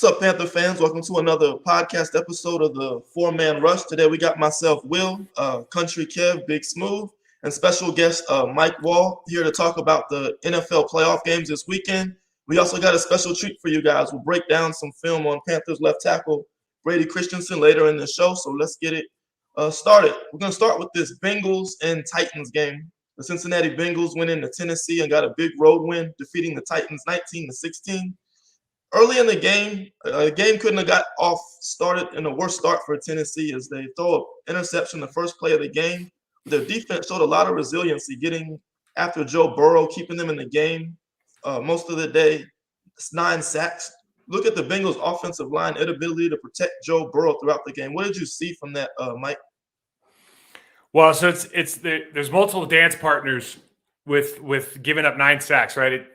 What's up, Panther fans? Welcome to another podcast episode of the Four Man Rush. Today we got myself, Will, Country Kev, Big Smooth, and special guest Mike Wahle here to talk about the NFL playoff games this weekend. We also got a special treat for you guys. We'll break down some film on Panthers left tackle Brady Christensen later in the show. So let's get it started. We're going to start with this Bengals and Titans game. The Cincinnati Bengals went into Tennessee and got a big road win, defeating the Titans 19-16. Early in the game couldn't have got off started in a worse start for Tennessee as they throw an interception the first play of the game. Their defense showed a lot of resiliency getting after Joe Burrow, keeping them in the game most of the day. It's 9 sacks. Look at the Bengals' offensive line inability to protect Joe Burrow throughout the game. What did you see from that, Mike? Well, so there's multiple dance partners with giving up 9 sacks, right?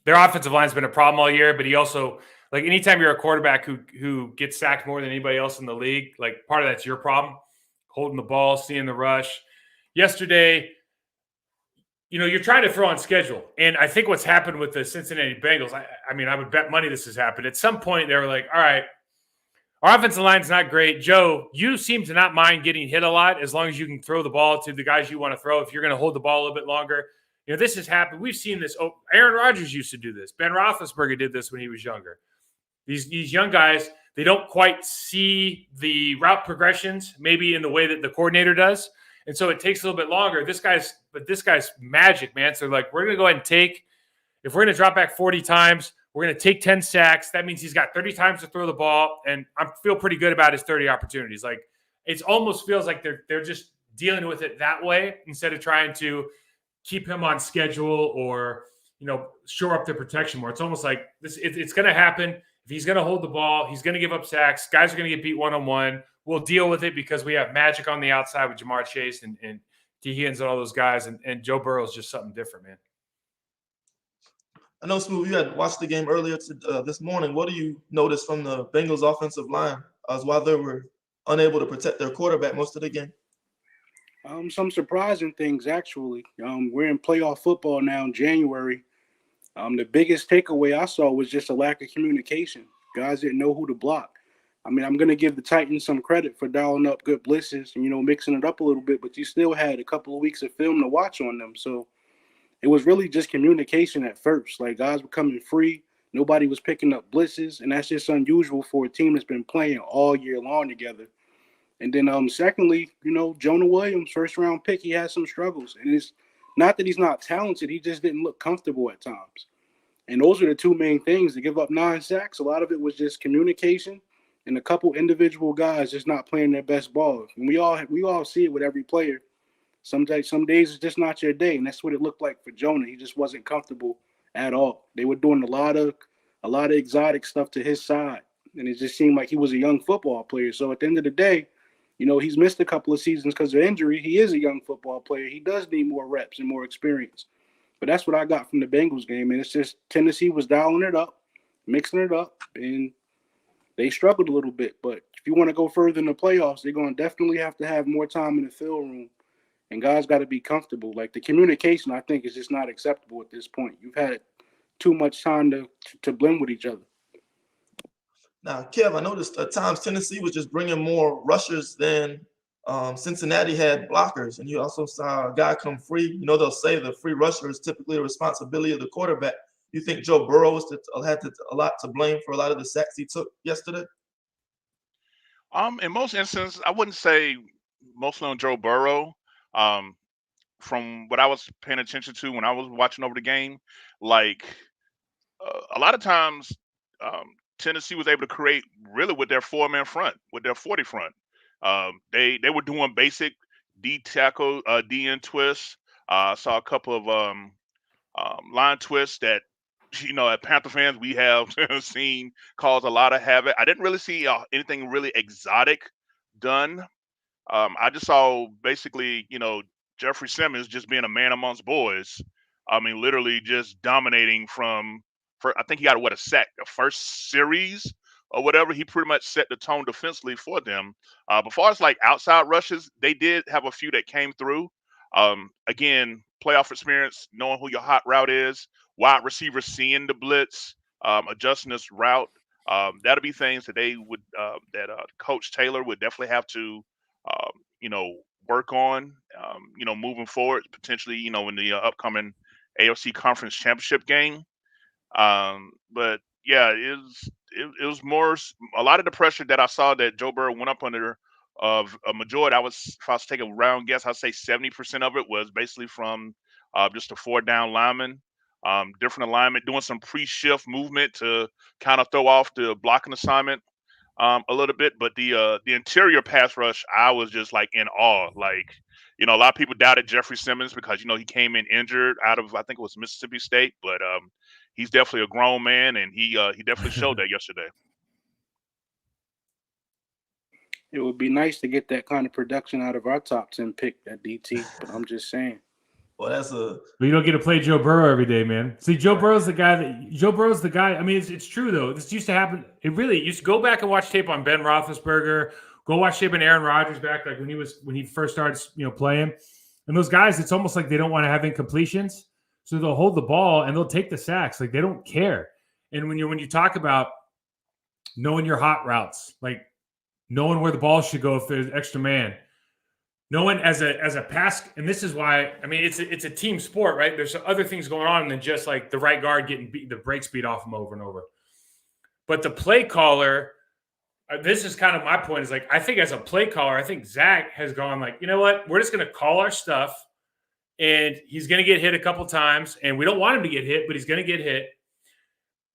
Their offensive line's been a problem all year, but he also, like, anytime you're a quarterback who gets sacked more than anybody else in the league, like, part of that's your problem, holding the ball, seeing the rush. Yesterday, you're trying to throw on schedule, and I think what's happened with the Cincinnati Bengals, I mean, I would bet money this has happened. At some point, they were like, all right, our offensive line's not great. Joe, you seem to not mind getting hit a lot as long as you can throw the ball to the guys you want to throw. If you're going to hold the ball a little bit longer, this has happened. We've seen this. Oh, Aaron Rodgers used to do this. Ben Roethlisberger did this when he was younger. These young guys, they don't quite see the route progressions maybe in the way that the coordinator does. And so it takes a little bit longer. This guy's magic, man. So, like, we're going to go ahead and if we're going to drop back 40 times, we're going to take 10 sacks. That means he's got 30 times to throw the ball, and I feel pretty good about his 30 opportunities. Like, it almost feels like they're just dealing with it that way instead of trying to keep him on schedule or, shore up the protection more. It's almost like this. It's going to happen. If he's going to hold the ball, he's going to give up sacks. Guys are going to get beat one-on-one. We'll deal with it because we have magic on the outside with Jamar Chase and T. Higgins and all those guys, and Joe Burrow is just something different, man. I know, Smooth, you had watched the game earlier this morning. What do you notice from the Bengals offensive line as while they were unable to protect their quarterback most of the game? Some surprising things, actually. We're in playoff football now in January. The biggest takeaway I saw was just a lack of communication. Guys didn't know who to block. I mean, I'm going to give the Titans some credit for dialing up good blitzes and, mixing it up a little bit, but you still had a couple of weeks of film to watch on them. So it was really just communication at first. Like, guys were coming free. Nobody was picking up blitzes, and that's just unusual for a team that's been playing all year long together. And then secondly, Jonah Williams, first-round pick, he had some struggles. And it's not that he's not talented. He just didn't look comfortable at times. And those are the two main things. To give up 9 sacks, a lot of it was just communication and a couple individual guys just not playing their best ball. And we all see it with every player. Some days it's just not your day, and that's what it looked like for Jonah. He just wasn't comfortable at all. They were doing a lot of exotic stuff to his side, and it just seemed like he was a young football player. So at the end of the day, he's missed a couple of seasons because of injury. He is a young football player. He does need more reps and more experience. But that's what I got from the Bengals game, and it's just Tennessee was dialing it up, mixing it up, and they struggled a little bit. But if you want to go further in the playoffs, they're going to definitely have to have more time in the film room. And guys got to be comfortable. Like, the communication, I think, is just not acceptable at this point. You've had too much time to blend with each other. Now, Kev, I noticed at times Tennessee was just bringing more rushers than Cincinnati had blockers. And you also saw a guy come free. They'll say the free rusher is typically the responsibility of the quarterback. You think Joe Burrow had a lot to blame for a lot of the sacks he took yesterday? In most instances, I wouldn't say mostly on Joe Burrow. From what I was paying attention to when I was watching over the game, like a lot of times Tennessee was able to create really with their 4-man front, with their 40 front. They were doing basic D tackle, DN twists. I saw a couple of line twists that, at Panther fans, we have seen cause a lot of havoc. I didn't really see anything really exotic done. I just saw basically, Jeffrey Simmons just being a man amongst boys. I mean, literally just dominating I think he got a sack, the first series or whatever. He pretty much set the tone defensively for them. But far as like outside rushes, they did have a few that came through. Again, playoff experience, knowing who your hot route is, wide receiver seeing the blitz, adjusting this route. That'll be things that they would that Coach Taylor would definitely have to you know work on moving forward, potentially in the upcoming AFC Conference Championship game. But yeah, it was a lot of the pressure that I saw that Joe Burrow went up under of a majority. If I was to take a round guess, I'd say 70% of it was basically from just a four down lineman, different alignment, doing some pre-shift movement to kind of throw off the blocking assignment a little bit. But the interior pass rush, I was just like in awe. Like a lot of people doubted Jeffrey Simmons because he came in injured out of I think it was Mississippi State, but he's definitely a grown man, and he definitely showed that yesterday. It would be nice to get that kind of production out of our top 10 pick at DT, but I'm just saying. Well, But you don't get to play Joe Burrow every day, man. See, Joe Burrow's the guy. I mean, it's true though. This used to happen. It really used to go back and watch tape on Ben Roethlisberger. Go watch tape on Aaron Rodgers back, like when he first started, playing. And those guys, it's almost like they don't want to have incompletions, so they'll hold the ball and they'll take the sacks. Like they don't care. And when you talk about knowing your hot routes, like knowing where the ball should go if there's extra man. No one as a pass, and this is why it's a team sport, right? There's other things going on than just like the right guard getting the brakes beat off him over and over. But the play caller, this is kind of my point. Is like I think as a play caller, I think Zach has gone like, you know what? We're just going to call our stuff, and he's going to get hit a couple times, and we don't want him to get hit, but he's going to get hit.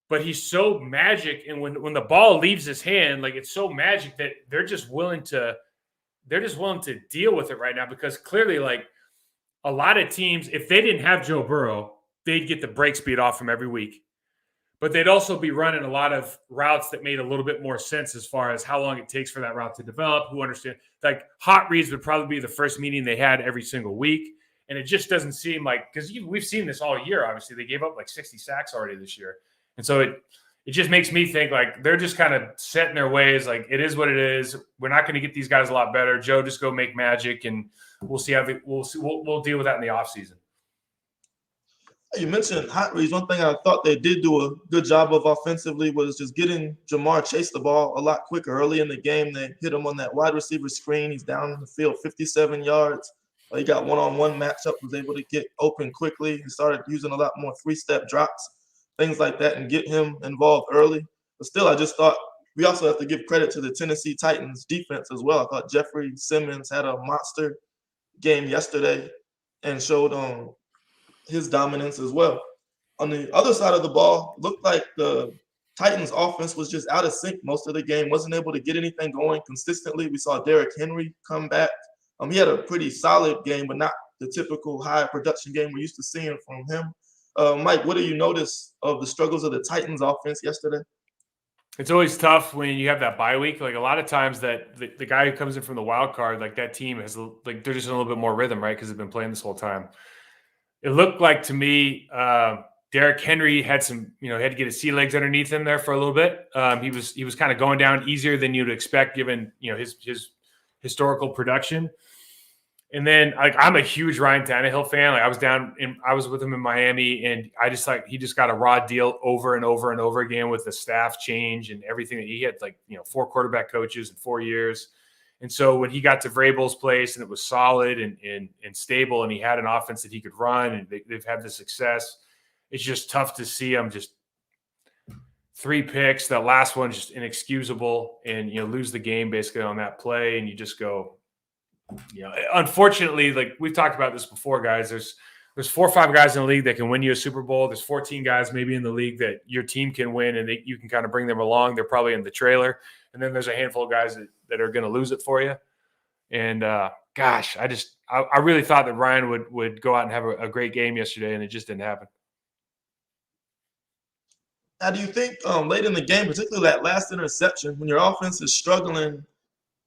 But he's so magic, and when the ball leaves his hand, like it's so magic that they're just willing to deal with it right now because clearly, like a lot of teams, if they didn't have Joe Burrow, they'd get the brakes beat off him every week. But they'd also be running a lot of routes that made a little bit more sense as far as how long it takes for that route to develop, who understand. Like hot reads would probably be the first meeting they had every single week. And it just doesn't seem like, because we've seen this all year, obviously. They gave up like 60 sacks already this year. And so it just makes me think like they're just kind of set in their ways. Like it is what it is. We're not going to get these guys a lot better. Joe, just go make magic, and we'll see we'll deal with that in the offseason. You mentioned hot reads. One thing I thought they did do a good job of offensively was just getting Jamar Chase the ball a lot quicker. Early in the game, they hit him on that wide receiver screen. He's down in the field 57 yards. He got one-on-one matchup, was able to get open quickly. He started using a lot more three-step drops, things like that, and get him involved early. But still, I just thought we also have to give credit to the Tennessee Titans defense as well. I thought Jeffrey Simmons had a monster game yesterday and showed his dominance as well. On the other side of the ball, looked like the Titans offense was just out of sync most of the game, wasn't able to get anything going consistently. We saw Derrick Henry come back. He had a pretty solid game, but not the typical high production game we're used to seeing from him. Mike, what do you notice of the struggles of the Titans offense yesterday? It's always tough when you have that bye week. Like a lot of times that the guy who comes in from the wild card, like that team has like they're just in a little bit more rhythm, right? Because they've been playing this whole time. It looked like to me, Derrick Henry had some, had to get his sea legs underneath him there for a little bit. He was kind of going down easier than you'd expect given his historical production. And then like I'm a huge Ryan Tannehill fan. Like I was with him in Miami, and I just he just got a raw deal over and over and over again with the staff change and everything that he had, 4 quarterback coaches in 4 years. And so when he got to Vrabel's place and it was solid and stable, and he had an offense that he could run, and they've had the success, it's just tough to see him just 3 picks. That last one just inexcusable, and lose the game basically on that play, and you just go. Unfortunately, like we've talked about this before, guys, there's 4 or 5 guys in the league that can win you a Super Bowl. There's 14 guys maybe in the league that your team can win, and you can kind of bring them along. They're probably in the trailer. And then there's a handful of guys that are going to lose it for you. And gosh, I really thought that Ryan would go out and have a great game yesterday, and it just didn't happen. Now, do you think late in the game, particularly that last interception, when your offense is struggling,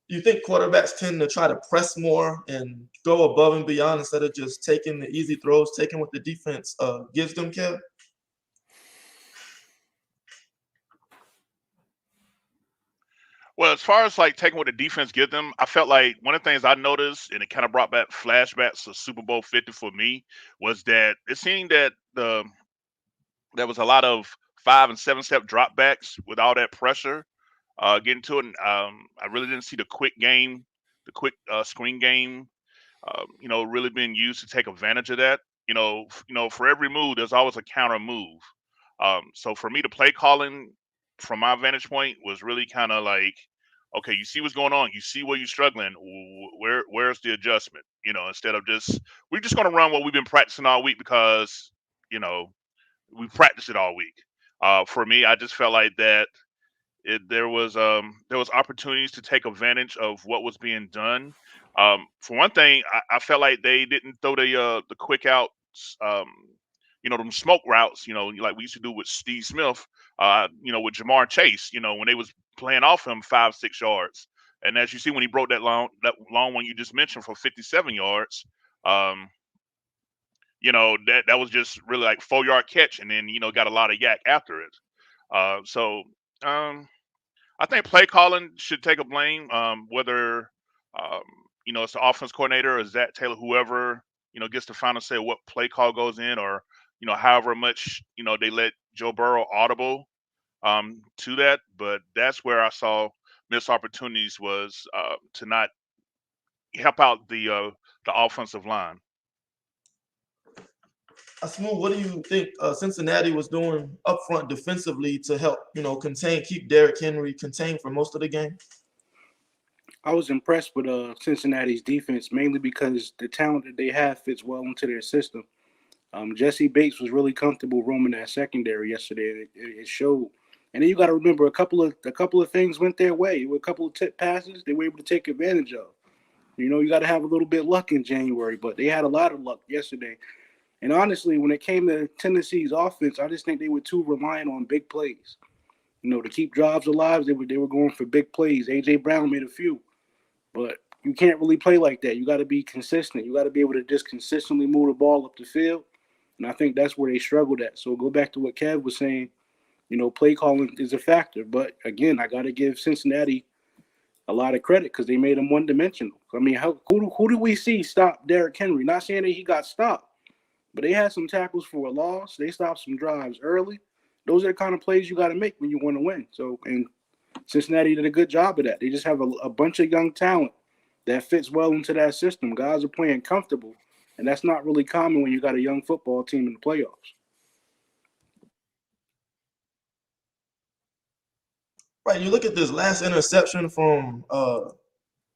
do you think quarterbacks tend to try to press more and go above and beyond instead of just taking the easy throws, taking what the defense gives them, Kev? Well, as far as taking what the defense gives them, I felt like one of the things I noticed, and it kind of brought back flashbacks to Super Bowl 50 for me, was that it seemed that there was a lot of 5 and 7 step drop backs with all that pressure, getting to it. And, I really didn't see the quick game, the quick screen game, really being used to take advantage of that. For every move, there's always a counter move. So for me, the play calling from my vantage point was really kind of like, okay, you see what's going on, you see where you're struggling, where's the adjustment? Instead of we're just going to run what we've been practicing all week because we practiced it all week. For me, I just felt like that there was opportunities to take advantage of what was being done. For one thing, I felt like they didn't throw the quick outs, them smoke routes, like we used to do with Steve Smith, with Jamar Chase, when they was playing off him 5-6 yards. And as you see, when he broke that long one you just mentioned for 57 yards, that was just really like 4-yard catch, and then got a lot of yak after it. So I think play calling should take a blame, whether it's the offense coordinator or Zach Taylor, whoever gets the final say what play call goes in, or however much they let Joe Burrow audible to that. But that's where I saw missed opportunities was to not help out the offensive line. Smooth, what do you think Cincinnati was doing up front defensively to help, keep Derrick Henry contained for most of the game? I was impressed with Cincinnati's defense, mainly because the talent that they have fits well into their system. Jesse Bates was really comfortable roaming that secondary yesterday. It showed. And then you got to remember a couple of things went their way. With a couple of tip passes, they were able to take advantage of. You got to have a little bit of luck in January, but they had a lot of luck yesterday. And honestly, when it came to Tennessee's offense, I just think they were too reliant on big plays. To keep drives alive, they were going for big plays. A.J. Brown made a few. But you can't really play like that. You got to be consistent. You got to be able to just consistently move the ball up the field. And I think that's where they struggled at. So go back to what Kev was saying. Play calling is a factor. But, again, I got to give Cincinnati a lot of credit because they made him one-dimensional. I mean, who do we see stop Derrick Henry? Not saying that he got stopped. But they had some tackles for a loss. They stopped some drives early. Those are the kind of plays you got to make when you want to win. So, and Cincinnati did a good job of that. They just have a bunch of young talent that fits well into that system. Guys are playing comfortable, and that's not really common when you got a young football team in the playoffs. Right, you look at this last interception from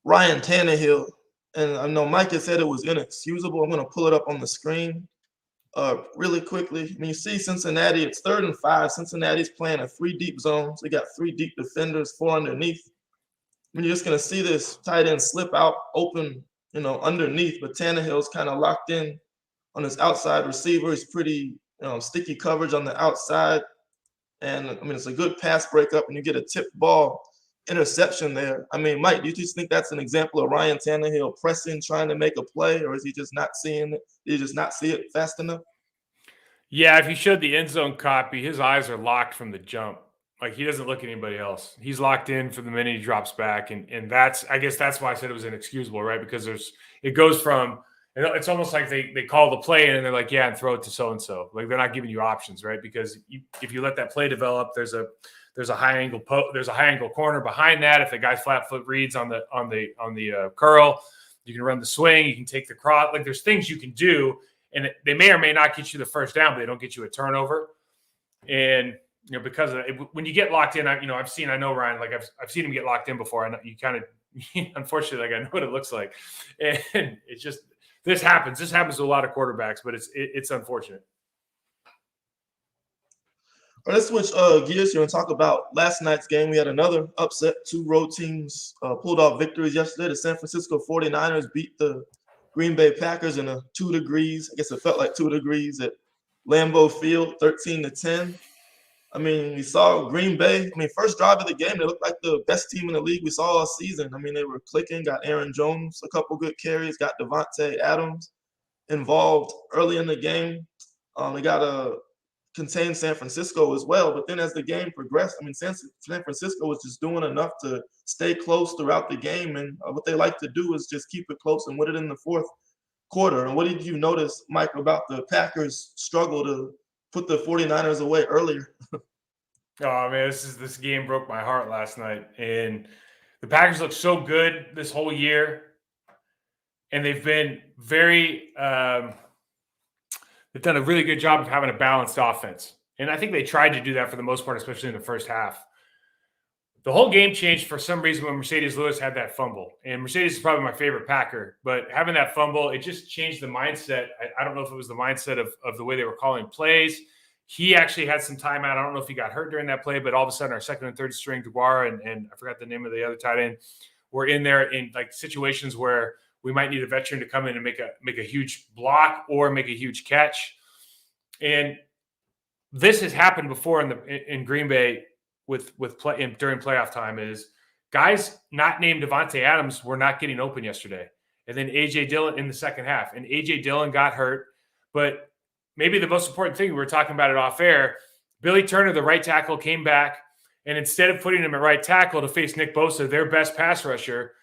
Ryan Tannehill, and I know Mike had said it was inexcusable. I'm going to pull it up on the screen. Really quickly, when you see Cincinnati, it's 3rd and 5. Cincinnati's playing a 3 deep zone. So they got 3 deep defenders, 4 underneath. I mean, you're just going to see this tight end slip out open, underneath. But Tannehill's kind of locked in on his outside receiver. He's pretty, sticky coverage on the outside. And, I mean, it's a good pass breakup, and you get a tipped ball interception there. I mean, Mike, do you just think that's an example of Ryan Tannehill pressing, trying to make a play, or is he just not seeing it? Did he just not see it fast enough? Yeah, if you showed the end zone copy, his eyes are locked from the jump. Like, he doesn't look at anybody else. He's locked in from the minute he drops back, and I guess that's why I said it was inexcusable, right? Because it goes from, it's almost like they call the play and they're like, yeah, and throw it to so and so. Like, they're not giving you options, right? Because if you let that play develop, there's a high angle corner behind that. If the guy's flat foot reads on the curl, you can run the swing, you can take the cross. Like, there's things you can do, and they may or may not get you the first down, but they don't get you a turnover. And because of it, when you get locked in, I know Ryan, like I've seen him get locked in before. And you kind of, unfortunately, like I know what it looks like, and it's just this happens. This happens to a lot of quarterbacks, but it's unfortunate. All right, let's switch gears here and talk about last night's game. We had another upset. 2 road teams pulled off victories yesterday. The San Francisco 49ers beat the Green Bay Packers in a 2 degrees. I guess it felt like 2 degrees at Lambeau Field, 13-10. I mean, we saw Green Bay. I mean, first drive of the game, they looked like the best team in the league we saw all season. I mean, they were clicking, got Aaron Jones a couple good carries, got Devontae Adams involved early in the game. They got a contain San Francisco as well. But then as the game progressed, I mean, San Francisco was just doing enough to stay close throughout the game. And what they like to do is just keep it close and win it in the fourth quarter. And what did you notice, Mike, about the Packers' struggle to put the 49ers away earlier? Oh man, this game broke my heart last night. And the Packers look so good this whole year, and they've been very they've done a really good job of having a balanced offense. And I think they tried to do that for the most part, especially in the first half. The whole game changed for some reason when Mercedes Lewis had that fumble. And Mercedes is probably my favorite Packer, but having that fumble, it just changed the mindset. I don't know if it was the mindset of the way they were calling plays. He actually had some timeout. I don't know if he got hurt during that play, but all of a sudden our second and third string, Dubois and I forgot the name of the other tight end, were in there in like situations where we might need a veteran to come in and make a huge block or make a huge catch. And this has happened before in Green Bay during playoff time. Is guys not named Devontae Adams were not getting open yesterday. And then A.J. Dillon in the second half. And A.J. Dillon got hurt. But maybe the most important thing, we were talking about it off air, Billy Turner, the right tackle, came back. And instead of putting him at right tackle to face Nick Bosa, their best pass rusher,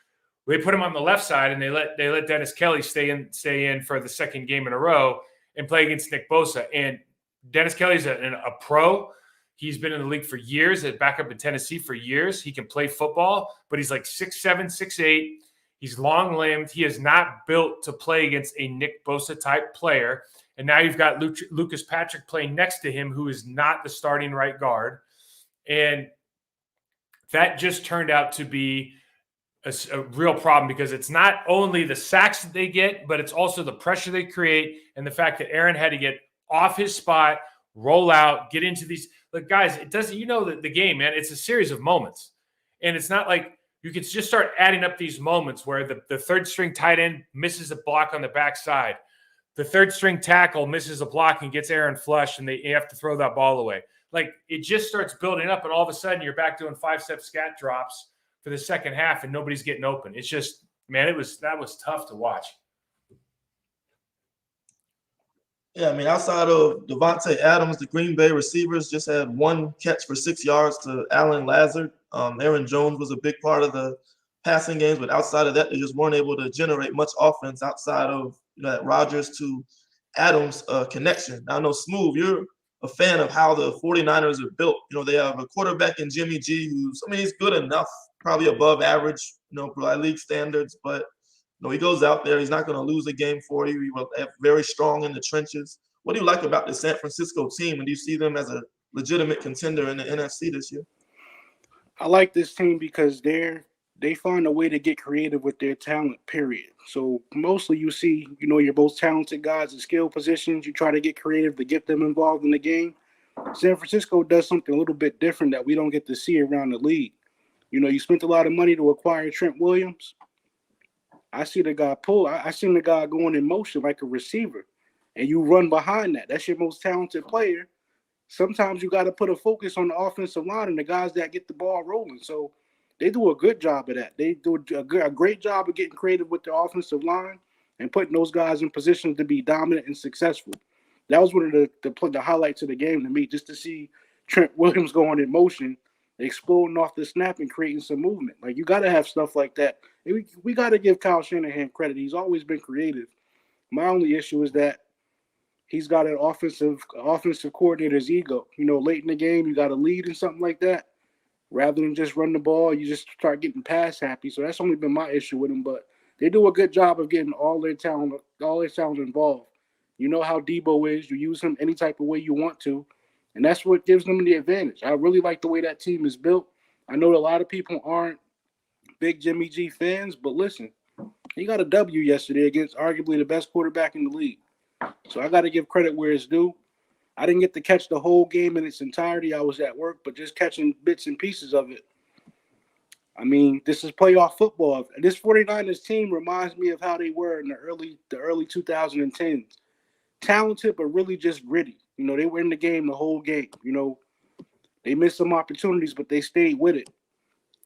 they put him on the left side, and they let Dennis Kelly stay in for the second game in a row and play against Nick Bosa. And Dennis Kelly's a pro. He's been in the league for years, at backup in Tennessee for years. He can play football, but he's like 6'7", 6'8". He's long-limbed. He is not built to play against a Nick Bosa-type player. And now you've got Lucas Patrick playing next to him, who is not the starting right guard. And that just turned out to be a real problem, because it's not only the sacks that they get, but it's also the pressure they create and the fact that Aaron had to get off his spot, roll out, get into these. Look, guys, it doesn't, the game, man, it's a series of moments. And it's not like you can just start adding up these moments where the third string tight end misses a block on the backside. The third string tackle misses a block and gets Aaron flush, and they have to throw that ball away. Like, it just starts building up, and all of a sudden you're back doing 5-step scat drops for the second half and nobody's getting open. It's just, man, that was tough to watch. Yeah, I mean, outside of Devontae Adams, the Green Bay receivers just had one catch for 6 yards to Alan Lazard. Aaron Jones was a big part of the passing games, but outside of that, they just weren't able to generate much offense outside of that Rodgers to Adams connection. Now, I know, Smooth, you're a fan of how the 49ers are built. They have a quarterback in Jimmy G he's good enough, probably above average, by league standards, but he goes out there. He's not going to lose a game for you. He will have very strong in the trenches. What do you like about the San Francisco team, and do you see them as a legitimate contender in the NFC this year? I like this team because they find a way to get creative with their talent, period. So mostly you see, your most talented guys in skill positions. You try to get creative to get them involved in the game. San Francisco does something a little bit different that we don't get to see around the league. You spent a lot of money to acquire Trent Williams. I see the guy pull. I seen the guy going in motion like a receiver, and you run behind that. That's your most talented player. Sometimes you got to put a focus on the offensive line and the guys that get the ball rolling. So they do a good job of that. They do a great job of getting creative with the offensive line and putting those guys in positions to be dominant and successful. That was one of the highlights of the game to me, just to see Trent Williams going in motion, exploding off the snap and creating some movement. Like, you got to have stuff like that. We got to give Kyle Shanahan credit. He's always been creative. My only issue is that he's got an offensive coordinator's ego. Late in the game, you got to lead and something like that. Rather than just run the ball, you just start getting pass happy. So that's only been my issue with him. But they do a good job of getting all their talent involved. You know how Debo is. You use him any type of way you want to. And that's what gives them the advantage. I really like the way that team is built. I know a lot of people aren't big Jimmy G fans, but listen, he got a W yesterday against arguably the best quarterback in the league. So I got to give credit where it's due. I didn't get to catch the whole game in its entirety. I was at work, but just catching bits and pieces of it. I mean, this is playoff football. This 49ers team reminds me of how they were in the early 2010s. Talented, but really just gritty. They were in the game the whole game. They missed some opportunities, but they stayed with it.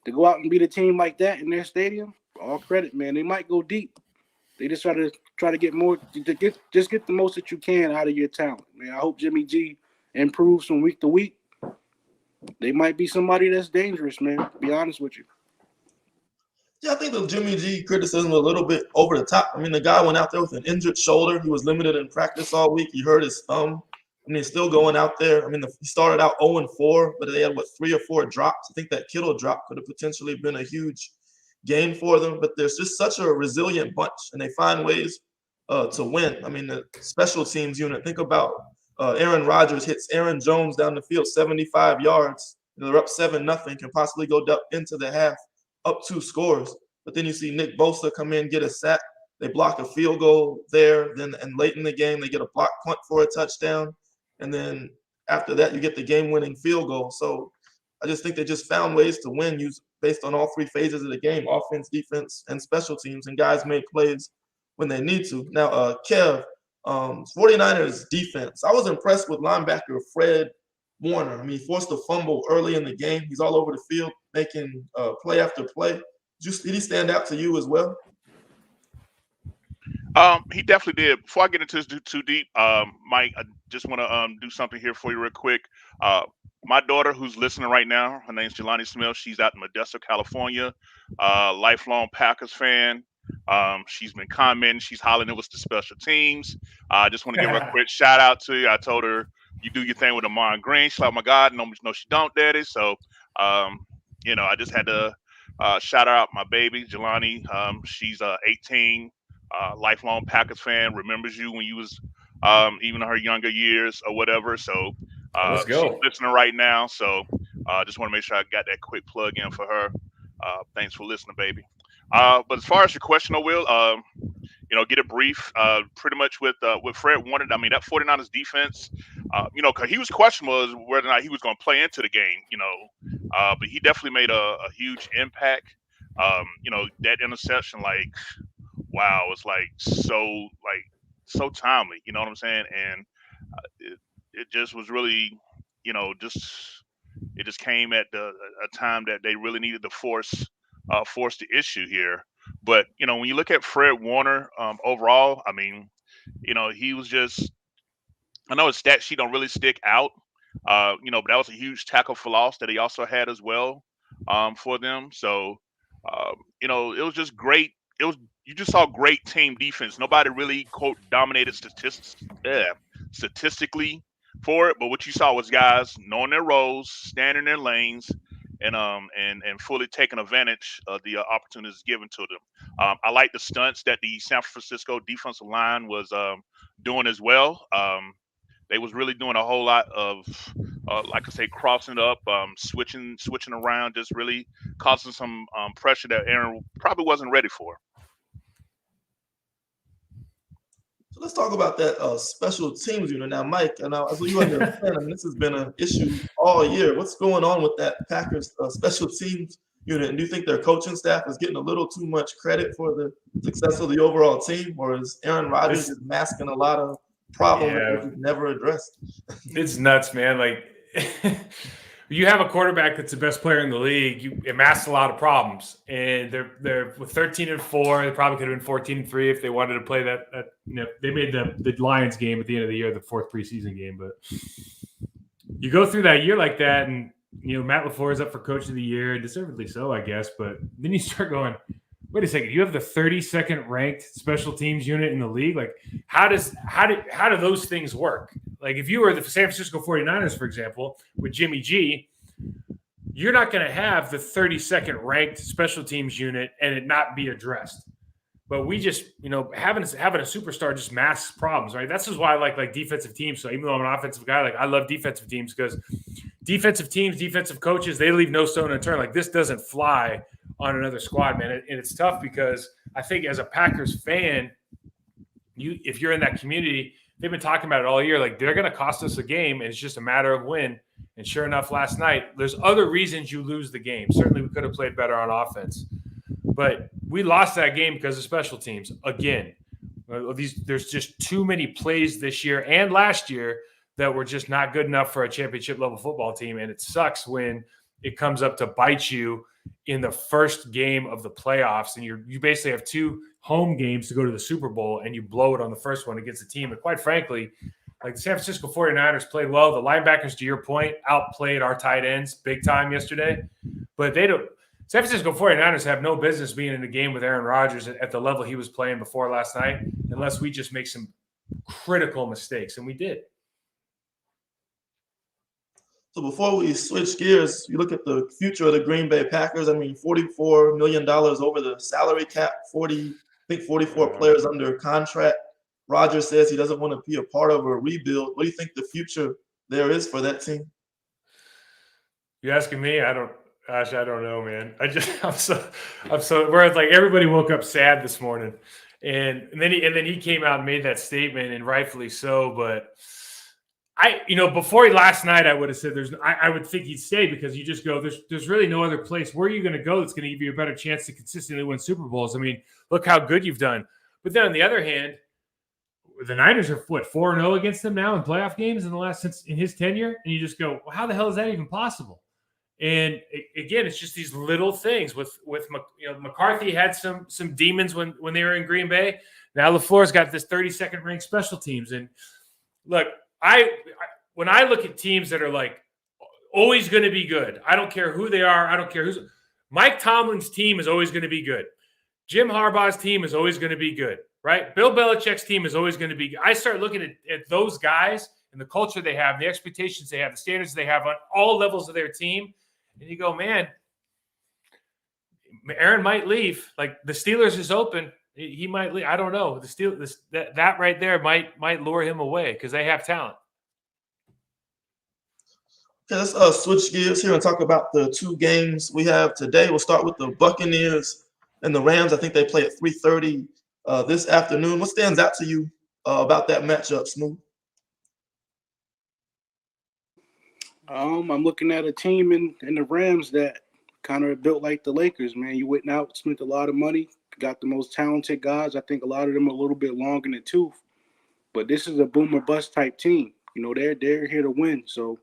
To go out and beat a team like that in their stadium, all credit, man. They might go deep. They just try to get more, to get the most that you can out of your talent, man. I hope Jimmy G improves from week to week. They might be somebody that's dangerous, man, to be honest with you. Yeah, I think the Jimmy G criticism is a little bit over the top. I mean, the guy went out there with an injured shoulder. He was limited in practice all week. He hurt his thumb. and he's still going out there. I mean, he started out 0-4, but they had, 3 or 4 drops. I think that Kittle drop could have potentially been a huge gain for them. But there's just such a resilient bunch, and they find ways to win. I mean, the special teams unit, think about Aaron Rodgers hits Aaron Jones down the field 75 yards. They're up 7-0, can possibly go into the half, up 2 scores. But then you see Nick Bosa come in, get a sack. They block a field goal there. Then, and late in the game, they get a block punt for a touchdown. And then after that, you get the game-winning field goal. So I just think they just found ways to win based on all 3 phases of the game: offense, defense, and special teams. And guys make plays when they need to. Now, Kev, 49ers defense. I was impressed with linebacker Fred Warner. I mean, he forced a fumble early in the game. He's all over the field making play after play. Did he stand out to you as well? He definitely did. Before I get into this too deep, Mike, I just want to do something here for you real quick. My daughter, who's listening right now, her name's Jelani Smith. She's out in Modesto, California. Lifelong Packers fan. She's been commenting. She's hollering it was the special teams. I just want to give her a quick shout out to you. I told her, you do your thing with Amon Green. She's like, oh my God, no, she don't, Daddy. So, I just had to shout out my baby, Jelani. She's 18. Lifelong Packers fan, remembers you when you was even in her younger years or whatever. So Let's go. She's listening right now. So just want to make sure I got that quick plug in for her. Thanks for listening, baby. But as far as your question, I will get it brief. Pretty much with Fred Warner. I mean, that 49ers defense, because he was questionable as whether or not he was going to play into the game. But he definitely made a huge impact. That interception, wow, it's so timely, you know what I'm saying? And it just was really, it just came at a time that they really needed to force the issue here. But when you look at Fred Warner overall, I mean, he was just, I know his stat sheet don't really stick out, but that was a huge tackle for loss that he also had as well for them. So it was just great. You just saw great team defense. Nobody really, quote, dominated statistically for it, but what you saw was guys knowing their roles, standing in their lanes, and fully taking advantage of the opportunities given to them. I like the stunts that the San Francisco defensive line was doing as well. They was really doing a whole lot of, like I say, crossing it up, switching around, just really causing some pressure that Aaron probably wasn't ready for. So let's talk about that special teams unit now, Mike. And as you understand, this has been an issue all year. What's going on with that Packers special teams unit? And do you think their coaching staff is getting a little too much credit for the success of the overall team, or is Aaron Rodgers just masking a lot of problems that they've never addressed? It's nuts, man. You have a quarterback that's the best player in the league. It masks a lot of problems, and they're with 13-4. They probably could have been 14-3 if they wanted to play that. They made the Lions game at the end of the year, the 4th preseason game. But you go through that year like that, and Matt LaFleur is up for Coach of the Year, deservedly so, I guess. But then you start going, wait a second, you have the 32nd ranked special teams unit in the league. How do those things work? If you were the San Francisco 49ers, for example, with Jimmy G, you're not going to have the 32nd ranked special teams unit and it not be addressed. But we just, having a superstar just masks problems, right? That's just why I like defensive teams. So even though I'm an offensive guy, I love defensive teams because defensive teams, defensive coaches, they leave no stone unturned. This doesn't fly on another squad, man. And it's tough because I think as a Packers fan, if you're in that community, they've been talking about it all year. They're going to cost us a game, and it's just a matter of when. And sure enough, last night, there's other reasons you lose the game. Certainly, we could have played better on offense. But we lost that game because of special teams. Again, there's just too many plays this year and last year that were just not good enough for a championship-level football team. And it sucks when it comes up to bite you in the first game of the playoffs, and you basically have 2 home games to go to the Super Bowl, and you blow it on the first one against the team. And quite frankly, the San Francisco 49ers played well. The linebackers, to your point, outplayed our tight ends big time yesterday. But San Francisco 49ers have no business being in a game with Aaron Rodgers at the level he was playing before last night unless we just make some critical mistakes, and we did. So before we switch gears, you look at the future of the Green Bay Packers. I mean, $44 million over the salary cap, 44 players under contract. Rodgers says he doesn't want to be a part of a rebuild. What do you think the future there is for that team? You asking me? I don't know, man. I'm so whereas like everybody woke up sad this morning. And then he came out and made that statement, and rightfully so. But before last night, I would have said I would think he'd stay, because you just go, there's really no other place. Where are you going to go that's going to give you a better chance to consistently win Super Bowls? I mean, look how good you've done. But then on the other hand, the Niners are 4-0 against them now in playoff games in his tenure, and you just go, well, how the hell is that even possible? And again, it's just these little things. With McCarthy had some demons when they were in Green Bay. Now LaFleur's got this 32nd ranked special teams. And look, when I look at teams that are like always going to be good, I don't care who they are. I don't care who's Mike Tomlin's team is always going to be good. Jim Harbaugh's team is always going to be good, right? Bill Belichick's team is always going to be good. I start looking at those guys and the culture they have, the expectations they have, the standards they have on all levels of their team. And you go, man, Aaron might leave. Like, the Steelers is open. He might leave. I don't know. The Steelers, that right there might lure him away, because they have talent. Okay, let's switch gears here and talk about the two games we have today. We'll start with the Buccaneers and the Rams. I think they play at 3:30 this afternoon. What stands out to you about that matchup, Smooth? I'm looking at a team in the Rams that kind of built like the Lakers, man. You went out, spent a lot of money, got the most talented guys. I think a lot of them are a little bit long in the tooth. But this is a boom or bust type team. They're here to win. So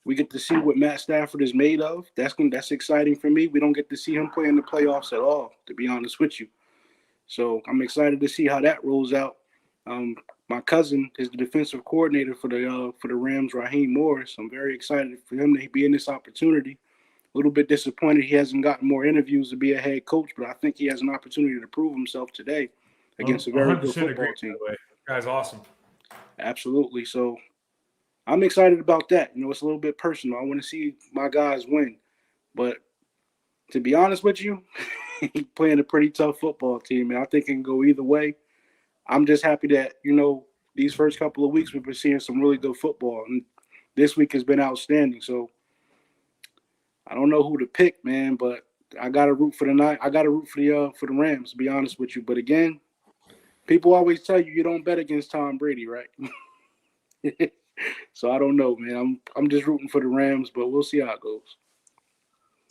we get to see what Matt Stafford is made of. That's exciting for me. We don't get to see him play in the playoffs at all, to be honest with you. So I'm excited to see how that rolls out. My cousin is the defensive coordinator for the Rams, Raheem Morris. I'm very excited for him to be in this opportunity. A little bit disappointed he hasn't gotten more interviews to be a head coach, but I think he has an opportunity to prove himself today against a very good football team. Guy's awesome. Absolutely. So I'm excited about that. It's a little bit personal. I want to see my guys win. But to be honest with you, he's playing a pretty tough football team, and I think it can go either way. I'm just happy that, these first couple of weeks we've been seeing some really good football, and this week has been outstanding. So I don't know who to pick, man, but I got to root for the night. I got to root for the Rams, to be honest with you. But again, people always tell you don't bet against Tom Brady, right? So I don't know, man. I'm just rooting for the Rams, but we'll see how it goes.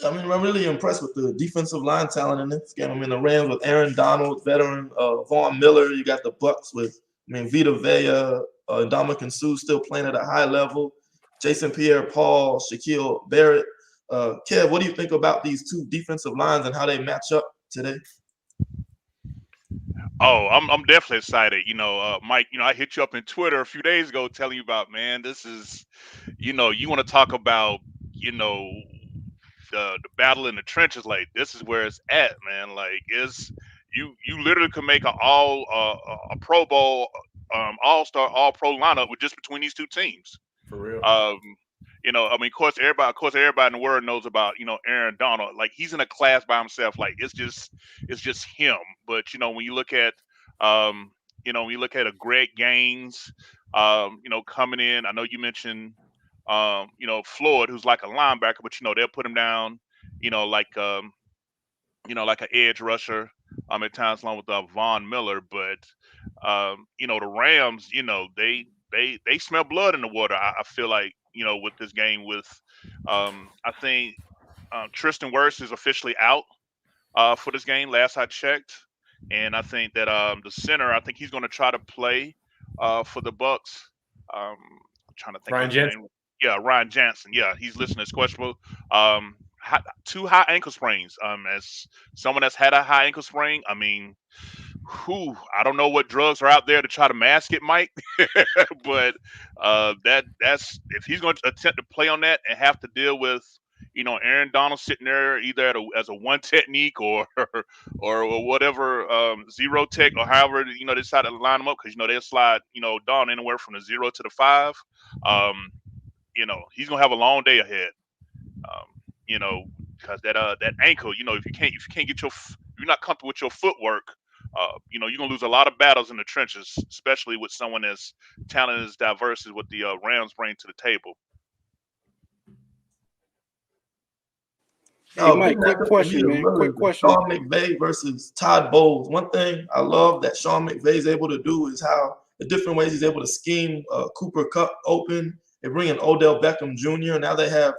I mean, I'm really impressed with the defensive line talent in this game. I mean, the Rams with Aaron Donald, veteran, Vaughn Miller. You got the Bucks with, Vita Vea, Ndamukong Suh still playing at a high level. Jason Pierre-Paul, Shaquille Barrett. Kev, what do you think about these two defensive lines and how they match up today? Oh, I'm definitely excited. Mike, I hit you up in Twitter a few days ago telling you about, man, this is, you want to talk about, the battle in the trenches. Like, this is where it's at, man. Like, you literally could make a Pro Bowl, All-Star, All-Pro lineup with just between these two teams. For real. Of course, everybody in the world knows about, Aaron Donald. Like, he's in a class by himself. Like, it's just him. But when you look at, a Greg Gaines, coming in. I know you mentioned, Floyd, who's like a linebacker, but they'll put him down, like an edge rusher, at times along with Von Miller. But the Rams, they smell blood in the water. I feel like, with this game. I think Tristan Wirfs is officially out for this game. Last I checked, and I think that the center, I think he's going to try to play for the Bucks. I'm trying to think. Ryan of his Jensen. name. Yeah, Ryan Jansen. Yeah, he's listed as questionable. Two high ankle sprains. As someone that's had a high ankle sprain, I mean, I don't know what drugs are out there to try to mask it, Mike. But that's if he's going to attempt to play on that and have to deal with, Aaron Donald sitting there either as a one technique or whatever, zero tech, or however they decide to line them up, because they'll slide Donald anywhere from the 0 to the 5. he's gonna have a long day ahead. Because that ankle, if you can't get you're not comfortable with your footwork, you're gonna lose a lot of battles in the trenches, especially with someone as talented as diverse as what the Rams bring to the table. Hey, Mike, quick question, man. Really, Quick question. Sean McVay versus Todd Bowles. One thing I love that Sean McVay is able to do is how the different ways he's able to scheme Cooper Kupp open. They bring in Odell Beckham Jr. Now they have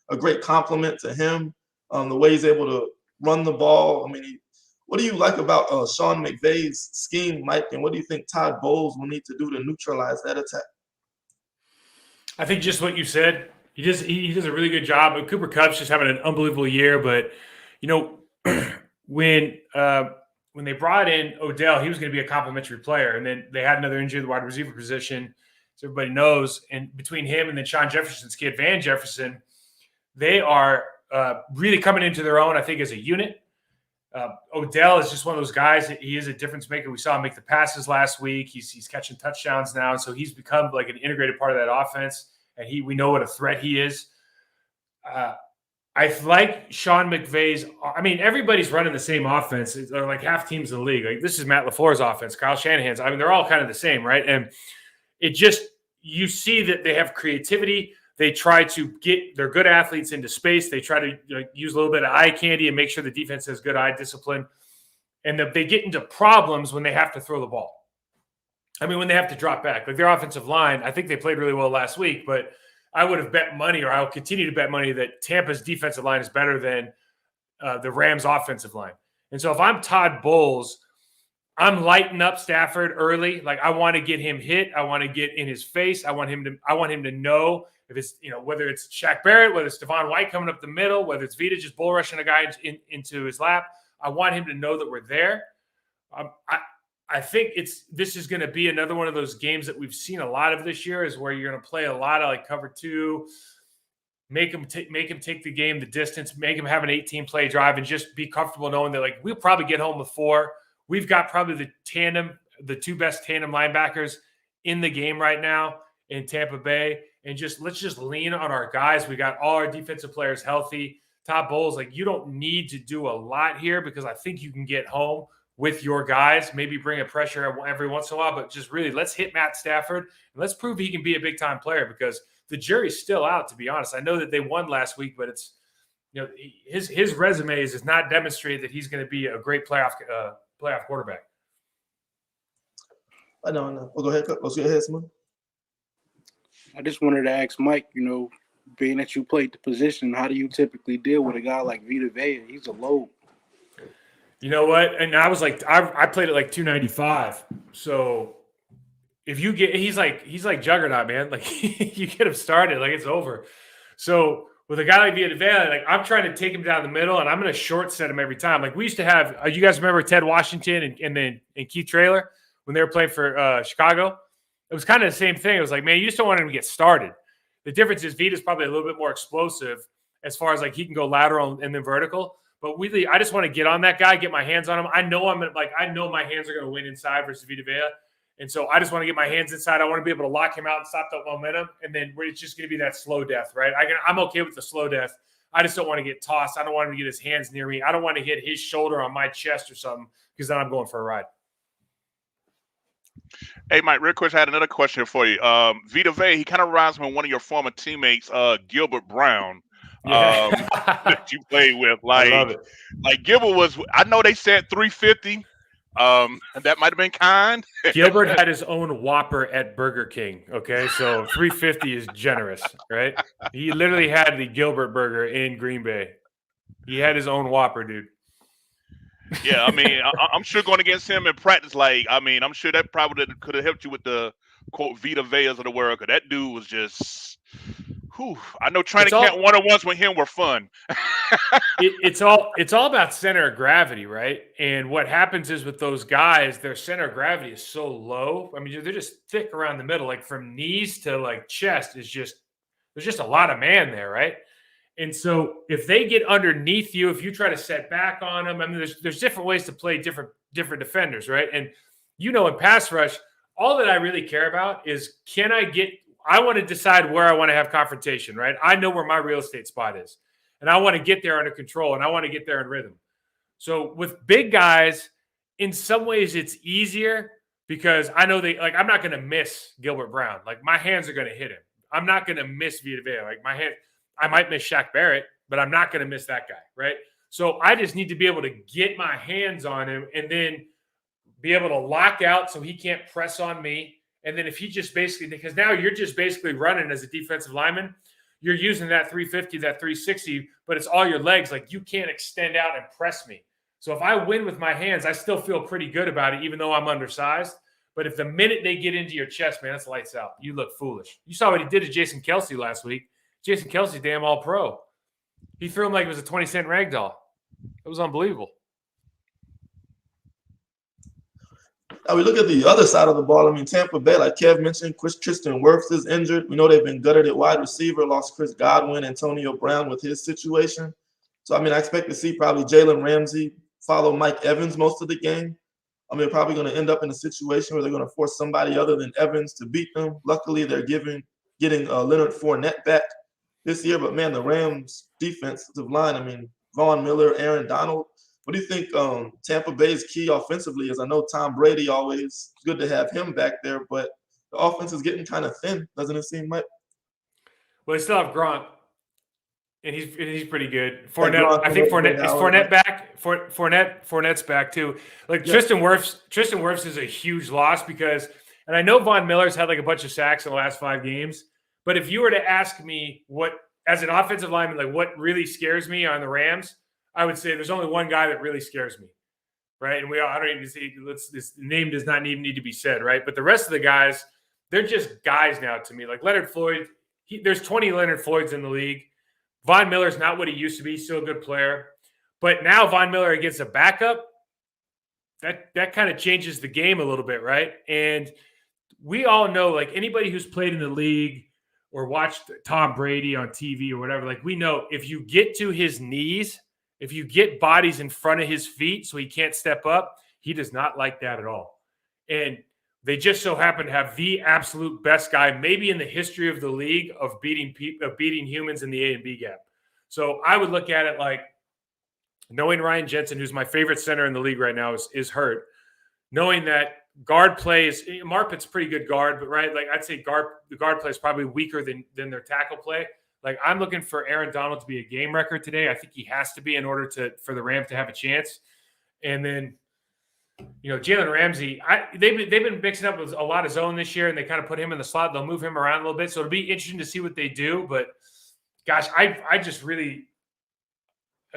a great complement to him. The way he's able to run the ball. I mean, what do you like about Sean McVay's scheme, Mike? And what do you think Todd Bowles will need to do to neutralize that attack? I think just what you said. He does a really good job. Cooper Kupp's just having an unbelievable year. But when they brought in Odell, he was going to be a complimentary player, and then they had another injury at the wide receiver position, so everybody knows. And between him and then Sean Jefferson's kid, Van Jefferson, they are really coming into their own. I think as a unit. Odell is just one of those guys. He is a difference maker. We saw him make the passes last week. He's catching touchdowns now, so he's become like an integrated part of that offense. And we know what a threat he is. I like Sean McVay's. I mean, everybody's running the same offense. They're like half teams in the league. Like this is Matt LaFleur's offense, Kyle Shanahan's. I mean, they're all kind of the same, right? And you see that they have creativity. They try to get their good athletes into space. They try to use a little bit of eye candy and make sure the defense has good eye discipline. And they get into problems when they have to throw the ball. I mean, when they have to drop back, like their offensive line, I think they played really well last week, but I would have bet money, or I'll continue to bet money, that Tampa's defensive line is better than the Rams' offensive line. And so if I'm Todd Bowles, I'm lighting up Stafford early. Like I want to get him hit. I want to get in his face. I want him to know if it's, whether it's Shaq Barrett, whether it's Devon White coming up the middle, whether it's Vita just bull rushing a guy into his lap. I want him to know that we're there. I think this is going to be another one of those games that we've seen a lot of this year, is where you're going to play a lot of like cover two, make him take the game the distance, make him have an 18-play drive, and just be comfortable knowing that like we'll probably get home with 4. We've got probably the 2 best tandem linebackers in the game right now in Tampa Bay, and let's just lean on our guys. We got all our defensive players healthy. Todd Bowles, like you don't need to do a lot here, because I think you can get home with your guys, maybe bring a pressure every once in a while, but just really let's hit Matt Stafford and let's prove he can be a big time player, because the jury's still out, to be honest. I know that they won last week, but it's, his resume is not demonstrated that he's going to be a great playoff quarterback. I know. Well, go ahead. Let's go ahead, Simon. I just wanted to ask Mike, being that you played the position, how do you typically deal with a guy like Vita Vea? He's a load. You know what? And I was like, I played at like 295. So if you he's like Juggernaut, man. Like you get him started, like it's over. So with a guy like Vita Vea, like I'm trying to take him down the middle, and I'm going to short set him every time. Like we used to have, you guys remember Ted Washington and Keith Traylor when they were playing for Chicago? It was kind of the same thing. It was like, man, you just don't want him to get started. The difference is Vita's probably a little bit more explosive as far as like he can go lateral and then vertical. But really, I just want to get on that guy, get my hands on him. I know my hands are going to win inside versus Vita Vea. And so I just want to get my hands inside. I want to be able to lock him out and stop that momentum. And then it's just going to be that slow death, right? I'm okay with the slow death. I just don't want to get tossed. I don't want him to get his hands near me. I don't want to hit his shoulder on my chest or something, because then I'm going for a ride. Hey, Mike, real quick, I had another question for you. Vita Vea, he kind of reminds me of one of your former teammates, Gilbert Brown. That you played with. I love it. Like Gilbert was, I know they said 350. That might have been kind. Gilbert had his own Whopper at Burger King. Okay, so 350 is generous, right? He literally had the Gilbert burger in Green Bay. He had his own Whopper, dude. Yeah, I mean, I'm sure going against him in practice, I'm sure that probably could have helped you with the quote Vita Veas of the world, because that dude was just. I know training camp one-on-ones with him were fun. It's all about center of gravity, right? And what happens is with those guys, their center of gravity is so low. I mean, they're just thick around the middle, like from knees to like chest there's just a lot of man there, right? And so if they get underneath you, if you try to set back on them, I mean, there's different ways to play different defenders, right? And in pass rush, all that I really care about is, can I get I want to decide where I want to have confrontation, right? I know where my real estate spot is, and I want to get there under control, and I want to get there in rhythm. So with big guys, in some ways it's easier because I know I'm not going to miss Gilbert Brown. Like my hands are going to hit him. I'm not going to miss Vita Vea. Like my hand, I might miss Shaq Barrett, but I'm not going to miss that guy, right? So I just need to be able to get my hands on him and then be able to lock out so he can't press on me. And then if he just basically, because now you're just basically running as a defensive lineman, you're using that 350, that 360, but it's all your legs. Like you can't extend out and press me. So if I win with my hands, I still feel pretty good about it, even though I'm undersized. But if the minute they get into your chest, man, that's lights out. You look foolish. You saw what he did to Jason Kelsey last week. Jason Kelsey, damn all pro. He threw him like it was a 20-cent ragdoll. It was unbelievable. Now we look at the other side of the ball. I mean, Tampa Bay, like Kev mentioned, Tristan Wirfs is injured. We know they've been gutted at wide receiver, lost Chris Godwin, Antonio Brown with his situation. So, I mean, I expect to see probably Jalen Ramsey follow Mike Evans most of the game. I mean, they're probably going to end up in a situation where they're going to force somebody other than Evans to beat them. Luckily, they're getting Leonard Fournette back this year. But, man, the Rams' defensive line, I mean, Von Miller, Aaron Donald. What do you think Tampa Bay's key offensively is? I know Tom Brady always good to have him back there, but the offense is getting kind of thin, doesn't it seem like? Well, they still have Gronk. And he's pretty good. Fournette, I think Fournette is Fournette back. Fournette's back too. Like yeah. Tristan Wirfs is a huge loss because, and I know Von Miller's had like a bunch of sacks in the last 5 games. But if you were to ask me what, as an offensive lineman, like what really scares me on the Rams, I would say there's only one guy that really scares me, right? And I don't even see this name does not even need to be said, right? But the rest of the guys, they're just guys now to me. Like Leonard Floyd, there's 20 Leonard Floyds in the league. Von Miller's not what he used to be, still a good player. But now Von Miller against a backup, that kind of changes the game a little bit, right? And we all know, like anybody who's played in the league or watched Tom Brady on TV or whatever, like we know if you get to his knees, if you get bodies in front of his feet so he can't step up, he does not like that at all. And they just so happen to have the absolute best guy, maybe in the history of the league, of beating humans in the A and B gap. So I would look at it like knowing Ryan Jensen, who's my favorite center in the league right now, is hurt. Knowing that guard plays, Marpet's pretty good guard, but right, like I'd say the guard play is probably weaker than their tackle play. Like I'm looking for Aaron Donald to be a game record today. I think he has to be in order for the Rams to have a chance. And then, Jalen Ramsey, they've been mixing up with a lot of zone this year, and they kind of put him in the slot. They'll move him around a little bit, so it'll be interesting to see what they do. But gosh, I just really,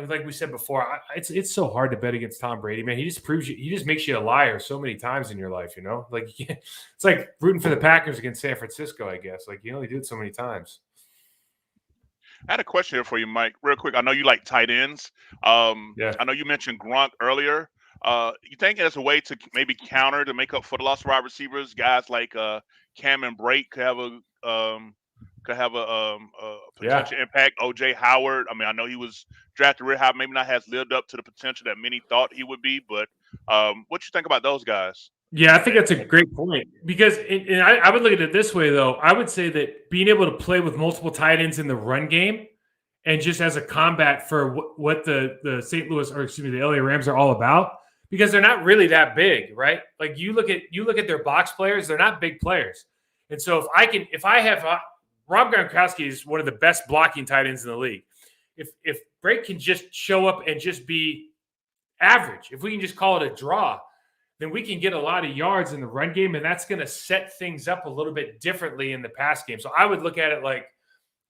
like we said before, it's so hard to bet against Tom Brady, man. He just makes you a liar so many times in your life, Like it's like rooting for the Packers against San Francisco, I guess. Like you only do it so many times. I had a question here for you, Mike, real quick. I know you like tight ends. Yeah. I know you mentioned Gronk earlier. You think there's a way to maybe counter to make up for the lost wide receivers? Guys like Cam and Brake could have a potential impact. OJ Howard. I mean, I know he was drafted real high, maybe not has lived up to the potential that many thought he would be. But what you think about those guys? Yeah, I think that's a great point because I would look at it this way, though. I would say that being able to play with multiple tight ends in the run game and just as a combat for what the LA Rams are all about, because they're not really that big, right? Like you look at their box players, they're not big players. And so if I have Rob Gronkowski is one of the best blocking tight ends in the league. If Brake can just show up and just be average, if we can just call it a draw, then we can get a lot of yards in the run game, and that's going to set things up a little bit differently in the pass game. So I would look at it like,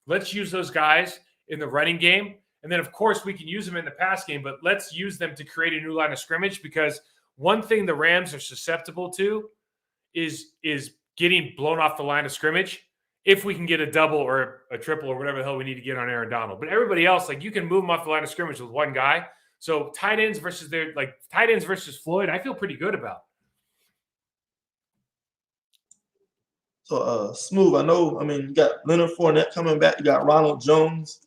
let's use those guys in the running game, and then, of course, we can use them in the pass game, but let's use them to create a new line of scrimmage because one thing the Rams are susceptible to is getting blown off the line of scrimmage if we can get a double or a triple or whatever the hell we need to get on Aaron Donald. But everybody else, like you can move them off the line of scrimmage with one guy. So tight ends versus Floyd, I feel pretty good about. So Smooth, you got Leonard Fournette coming back, you got Ronald Jones,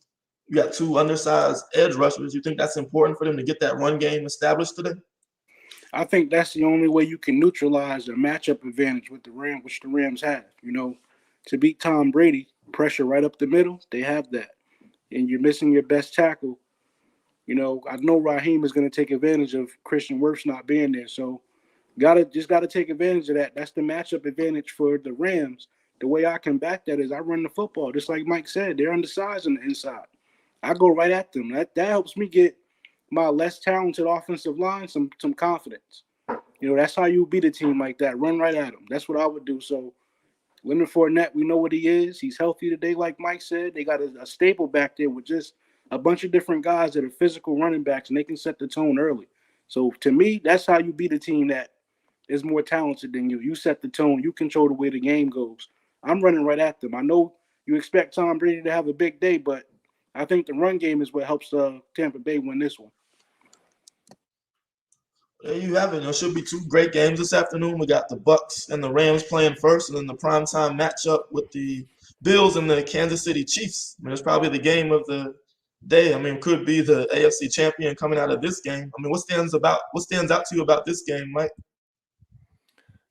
you got 2 undersized edge rushers. You think that's important for them to get that run game established today? I think that's the only way you can neutralize the matchup advantage with the Rams, which the Rams have. to beat Tom Brady, pressure right up the middle, they have that. And you're missing your best tackle. I know Raheem is going to take advantage of Christian Wirfs not being there. So gotta take advantage of that. That's the matchup advantage for the Rams. The way I combat that is I run the football, just like Mike said. They're undersized on the inside. I go right at them. That helps me get my less talented offensive line some confidence. That's how you beat a team like that. Run right at them. That's what I would do. So Leonard Fournette, we know what he is. He's healthy today, like Mike said. They got a staple back there with just a bunch of different guys that are physical running backs, and they can set the tone early. So to me, that's how you beat a team that is more talented than you. You set the tone. You control the way the game goes. I'm running right at them. I know you expect Tom Brady to have a big day, but I think the run game is what helps Tampa Bay win this one. There you have it. There should be two great games this afternoon. We got the Bucks and the Rams playing first, and then the primetime matchup with the Bills and the Kansas City Chiefs. I mean, it's probably the game of the day. I mean, could be the AFC champion coming out of this game. I mean, what stands out to you about this game, Mike?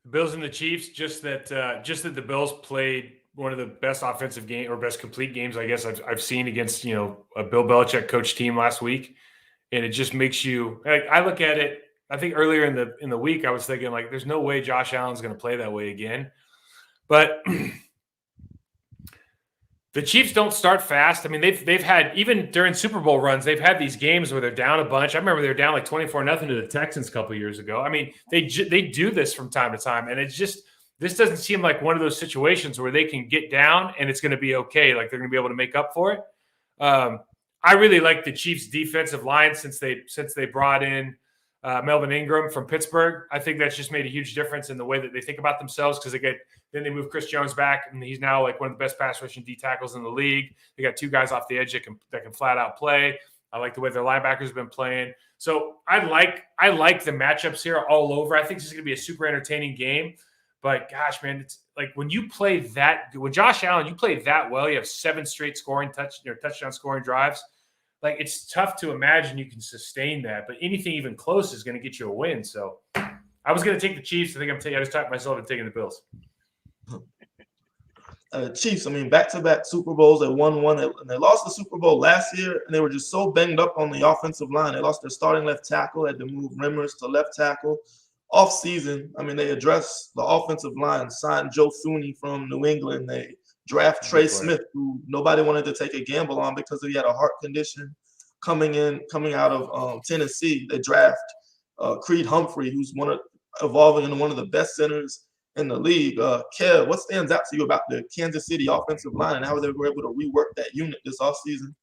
The Bills and the Chiefs, just that the Bills played one of the best offensive game or best complete games I guess I've seen against a Bill Belichick coach team last week, and it just makes you. I look at it. I think earlier in the week I was thinking like, there's no way Josh Allen's going to play that way again, but the Chiefs don't start fast. I mean, they've had, even during Super Bowl runs, they've had these games where they're down a bunch. I remember they were down like 24-0 to the Texans a couple of years ago. I mean, they do this from time to time, and it's just, this doesn't seem like one of those situations where they can get down and it's going to be okay. Like they're going to be able to make up for it. I really like the Chiefs' defensive line since they brought in Melvin Ingram from Pittsburgh. I think that's just made a huge difference in the way that they think about themselves, because then they move Chris Jones back, and he's now like one of the best pass rushing D tackles in the league. They got two guys off the edge that can flat out play. I like the way their linebackers have been playing. So I like the matchups here all over. I think this is going to be a super entertaining game. But gosh, man, it's like when Josh Allen, you play that well, you have 7 straight touchdown scoring drives. Like, it's tough to imagine you can sustain that, but anything even close is going to get you a win. So I was going to take the Chiefs. I just talked myself into taking the Bills. Chiefs, I mean, back-to-back Super Bowls. They won one, and they lost the Super Bowl last year, and they were just so banged up on the offensive line. They lost their starting left tackle, had to move Rimmers to left tackle. Off-season, I mean, they addressed the offensive line, signed Joe Thuney from New England. They draft Trey Smith, who nobody wanted to take a gamble on because he had a heart condition coming out of Tennessee. They draft Creed Humphrey, who's evolving into one of the best centers in the league. Kev, what stands out to you about the Kansas City offensive line and how they were able to rework that unit this offseason?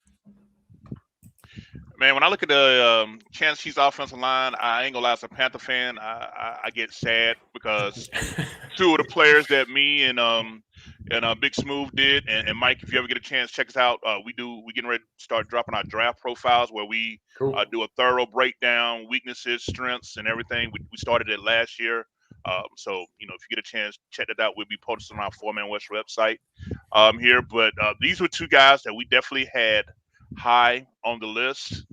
Man, when I look at the Kansas City's offensive line, I ain't gonna lie, as a Panther fan, I get sad because two of the players that me and Big Smooth did, and Mike, if you ever get a chance, check us out. We're getting ready to start dropping our draft profiles where we do a thorough breakdown, weaknesses, strengths, and everything. We started it last year. So, if you get a chance, check that out. We'll be posting on our 4Man West website here. But these were two guys that we definitely had high on the list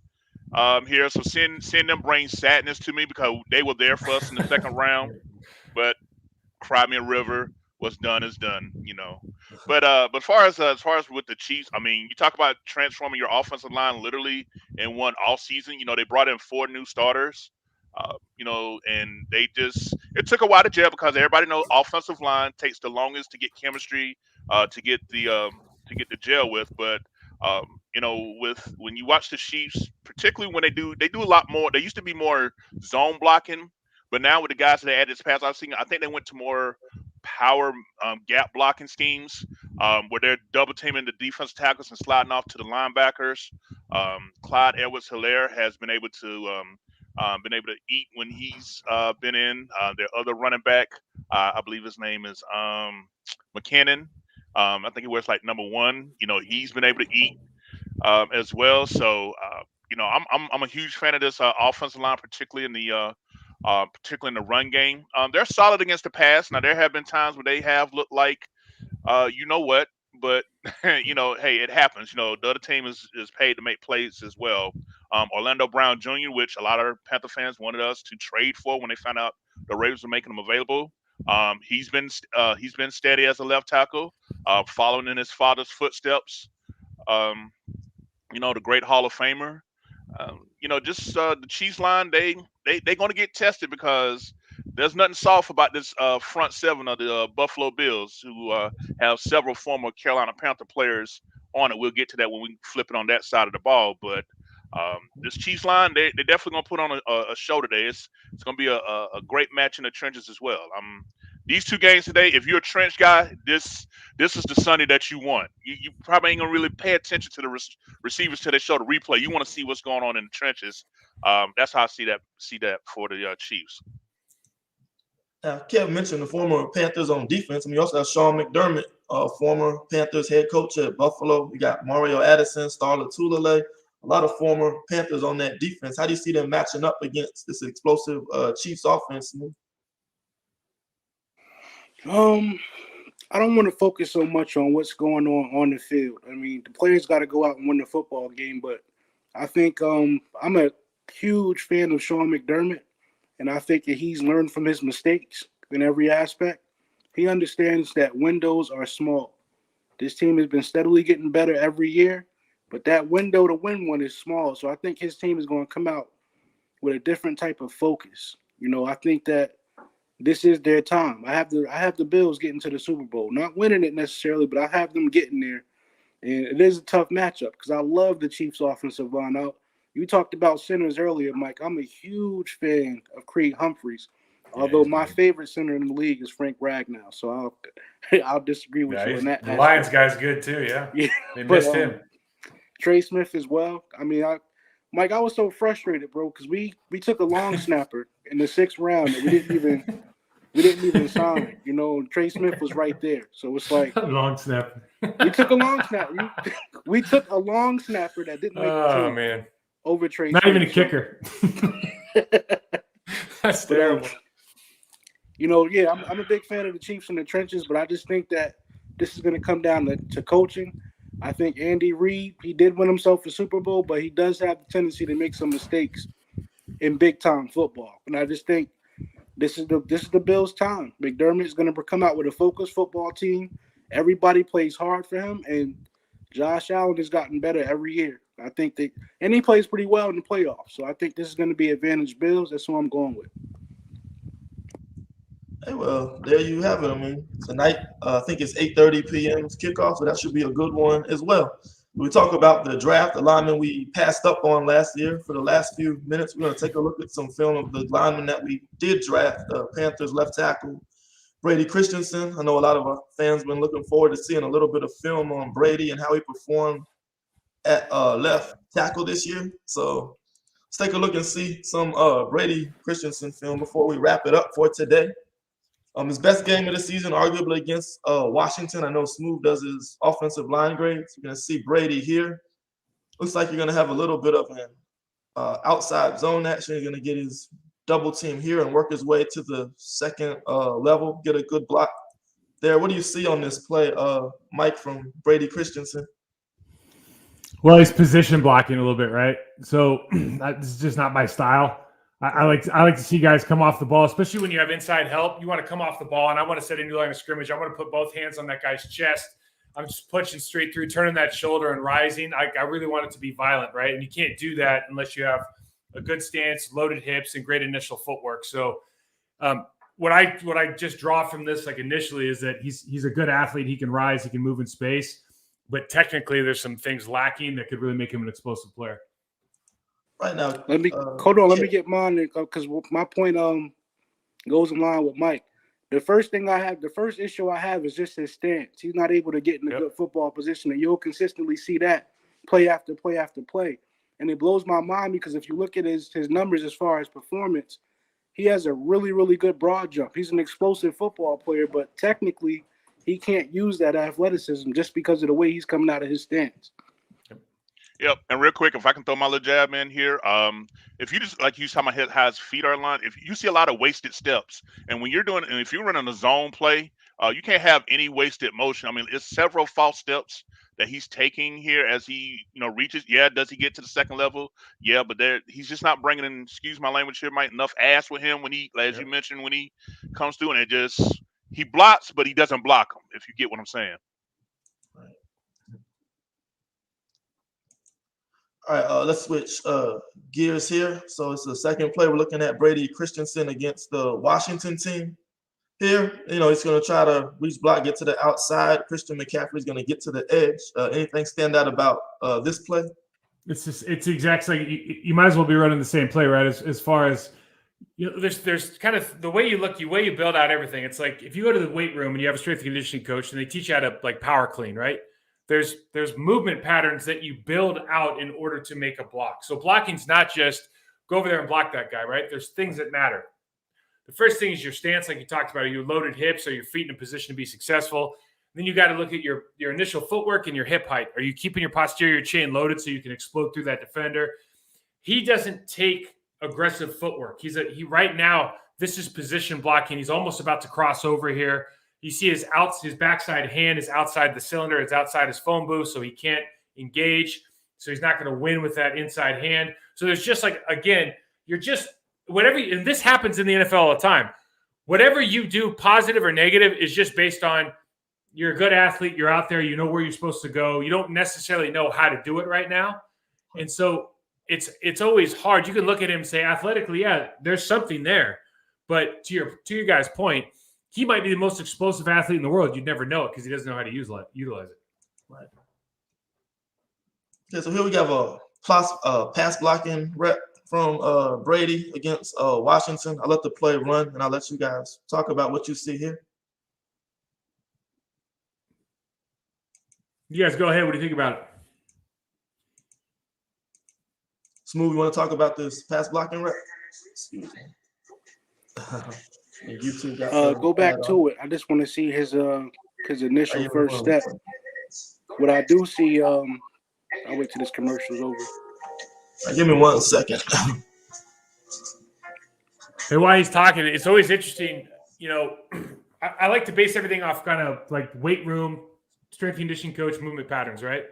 here. So seeing them bring sadness to me because they were there for us in the second round. But cry me a river. What's done is done, But as far as with the Chiefs, I mean, you talk about transforming your offensive line literally in one off season. They brought in 4 new starters. And it took a while to gel because everybody knows offensive line takes the longest to get chemistry, to get the gel with. But when you watch the Chiefs, particularly when they do a lot more. They used to be more zone blocking, but now with the guys that they added this past offseason, I think they went to more power gap blocking schemes where they're double teaming the defense tackles and sliding off to the linebackers. Clyde Edwards-Helaire has been able to eat when he's been in. Their other running back, I believe his name is McKinnon. I think he wears like number 1. He's been able to eat as well. So I'm a huge fan of this offensive line, particularly in the run game. They're solid against the pass. Now there have been times where they have looked like what, but hey, it happens. The other team is paid to make plays as well. Orlando Brown Jr., which a lot of Panther fans wanted us to trade for when they found out the Ravens were making him available. He's been steady as a left tackle, following in his father's footsteps. Um, the great Hall of Famer. Just the Chiefs line, they going to get tested because there's nothing soft about this front seven of the Buffalo Bills, who have several former Carolina Panther players on it. We'll get to that when we flip it on that side of the ball. But this Chiefs line, they definitely going to put on a show today. It's going to be a great match in the trenches as well. These two games today, if you're a trench guy, this is the Sunday that you want. You probably ain't gonna really pay attention to the receivers till they show the replay. You want to see what's going on in the trenches. That's how I see that for the Chiefs. Now, Kevin mentioned the former Panthers on defense. I mean, you also have Sean McDermott, former Panthers head coach at Buffalo. We got Mario Addison, Starla Tulele, a lot of former Panthers on that defense. How do you see them matching up against this explosive Chiefs offense? I don't want to focus so much on what's going on the field. I mean, the players got to go out and win the football game, but I think I'm a huge fan of Sean McDermott, and I think that he's learned from his mistakes in every aspect. He understands that windows are small. This team has been steadily getting better every year, but that window to win one is small. So I think his team is going to come out with a different type of focus. I think that this is their time. I have the Bills getting to the Super Bowl, not winning it necessarily, but I have them getting there. And it is a tough matchup because I love the Chiefs' offensive line. Now, you talked about centers earlier, Mike. I'm a huge fan of Creed Humphreys, although my favorite center in the league is Frank Ragnow. So I'll disagree with you on that. The Lions guy's good too, yeah. They missed him. Trey Smith as well. I mean, Mike, I was so frustrated, bro, because we took a long snapper in the 6th round that we didn't even sign. Trey Smith was right there. So it's like long snapper. We took a long snapper. We took a long snapper that didn't make the team. Man. Over Trey Not Smith. even a kicker. That's terrible. I'm a big fan of the Chiefs in the trenches, but I just think that this is going to come down to coaching. I think Andy Reid, he did win himself a Super Bowl, but he does have the tendency to make some mistakes in big-time football. And I just think this is the Bills' time. McDermott is going to come out with a focused football team. Everybody plays hard for him, and Josh Allen has gotten better every year. I think and he plays pretty well in the playoffs. So I think this is going to be advantage Bills. That's who I'm going with. Hey, well, there you have it. I mean, tonight, I think it's 8:30 p.m. kickoff, so that should be a good one as well. We talk about the draft, the lineman we passed up on last year. For the last few minutes, we're going to take a look at some film of the lineman that we did draft, Panthers left tackle, Brady Christensen. I know a lot of our fans have been looking forward to seeing a little bit of film on Brady and how he performed at left tackle this year. So let's take a look and see some Brady Christensen film before we wrap it up for today. His best game of the season, arguably against Washington. I know Smooth does his offensive line grades. You're going to see Brady here. Looks like you're going to have a little bit of an outside zone action. You're going to get his double team here and work his way to the second level, get a good block there. What do you see on this play, Mike, from Brady Christensen? Well, he's position blocking a little bit, right? So this is just not my style. I like to see guys come off the ball, especially when you have inside help. You want to come off the ball, and I want to set a new line of scrimmage. I want to put both hands on that guy's chest. I'm just pushing straight through, turning that shoulder and rising. I really want it to be violent, right? And you can't do that unless you have a good stance, loaded hips, and great initial footwork. So what I just draw from this, like initially, is that he's a good athlete. He can rise, he can move in space, but technically there's some things lacking that could really make him an explosive player. Right now, let me get mine because my point goes in line with Mike. The first issue I have is just his stance. He's not able to get in a good football position, and you'll consistently see that play after play after play. And it blows my mind because if you look at his numbers as far as performance, he has a really, really good broad jump. He's an explosive football player, but technically he can't use that athleticism just because of the way he's coming out of his stance. Yep, and real quick, if I can throw my little jab in here, if you just like you saw my head, how his feet are aligned, if you see a lot of wasted steps, and if you're running a zone play, you can't have any wasted motion. I mean, it's several false steps that he's taking here as he, reaches. Yeah, does he get to the second level? Yeah, but he's just not bringing in, excuse my language here, Mike, enough ass with him when he, as you mentioned, when he comes through, and he blocks, but he doesn't block him, if you get what I'm saying. All right, let's switch gears here. So it's the second play. We're looking at Brady Christensen against the Washington team here. He's going to try to reach block, get to the outside. Christian McCaffrey's going to get to the edge. Anything stand out about this play? It's exactly, you might as well be running the same play, right? As far as, there's kind of the way you look, the way you build out everything. It's like if you go to the weight room and you have a strength and conditioning coach and they teach you how to like power clean, right? There's movement patterns that you build out in order to make a block. So blocking's not just go over there and block that guy, right? There's things that matter. The first thing is your stance, like you talked about. Are you loaded hips? Are your feet in a position to be successful? Then you got to look at your initial footwork and your hip height. Are you keeping your posterior chain loaded so you can explode through that defender? He doesn't take aggressive footwork. Right now, this is position blocking. He's almost about to cross over here. You see his backside hand is outside the cylinder. It's outside his phone booth, so he can't engage. So he's not going to win with that inside hand. So there's just like, again, you're just whatever. And this happens in the NFL all the time. Whatever you do, positive or negative, is just based on you're a good athlete. You're out there. You know where you're supposed to go. You don't necessarily know how to do it right now. And so it's always hard. You can look at him and say athletically, yeah, there's something there. But to your guys' point, he might be the most explosive athlete in the world. You'd never know it because he doesn't know how to utilize it. Right. Okay, so here we have a pass blocking rep from Brady against Washington. I'll let the play run, and I'll let you guys talk about what you see here. You guys go ahead. What do you think about it? Smooth, you want to talk about this pass blocking rep? Excuse me. YouTube go back to it. I just want to see his initial first step. What I do see, I'll wait till this commercial's over. Give me 1 second. And while he's talking, it's always interesting. I like to base everything off kind of like weight room, strength and conditioning coach, movement patterns, right?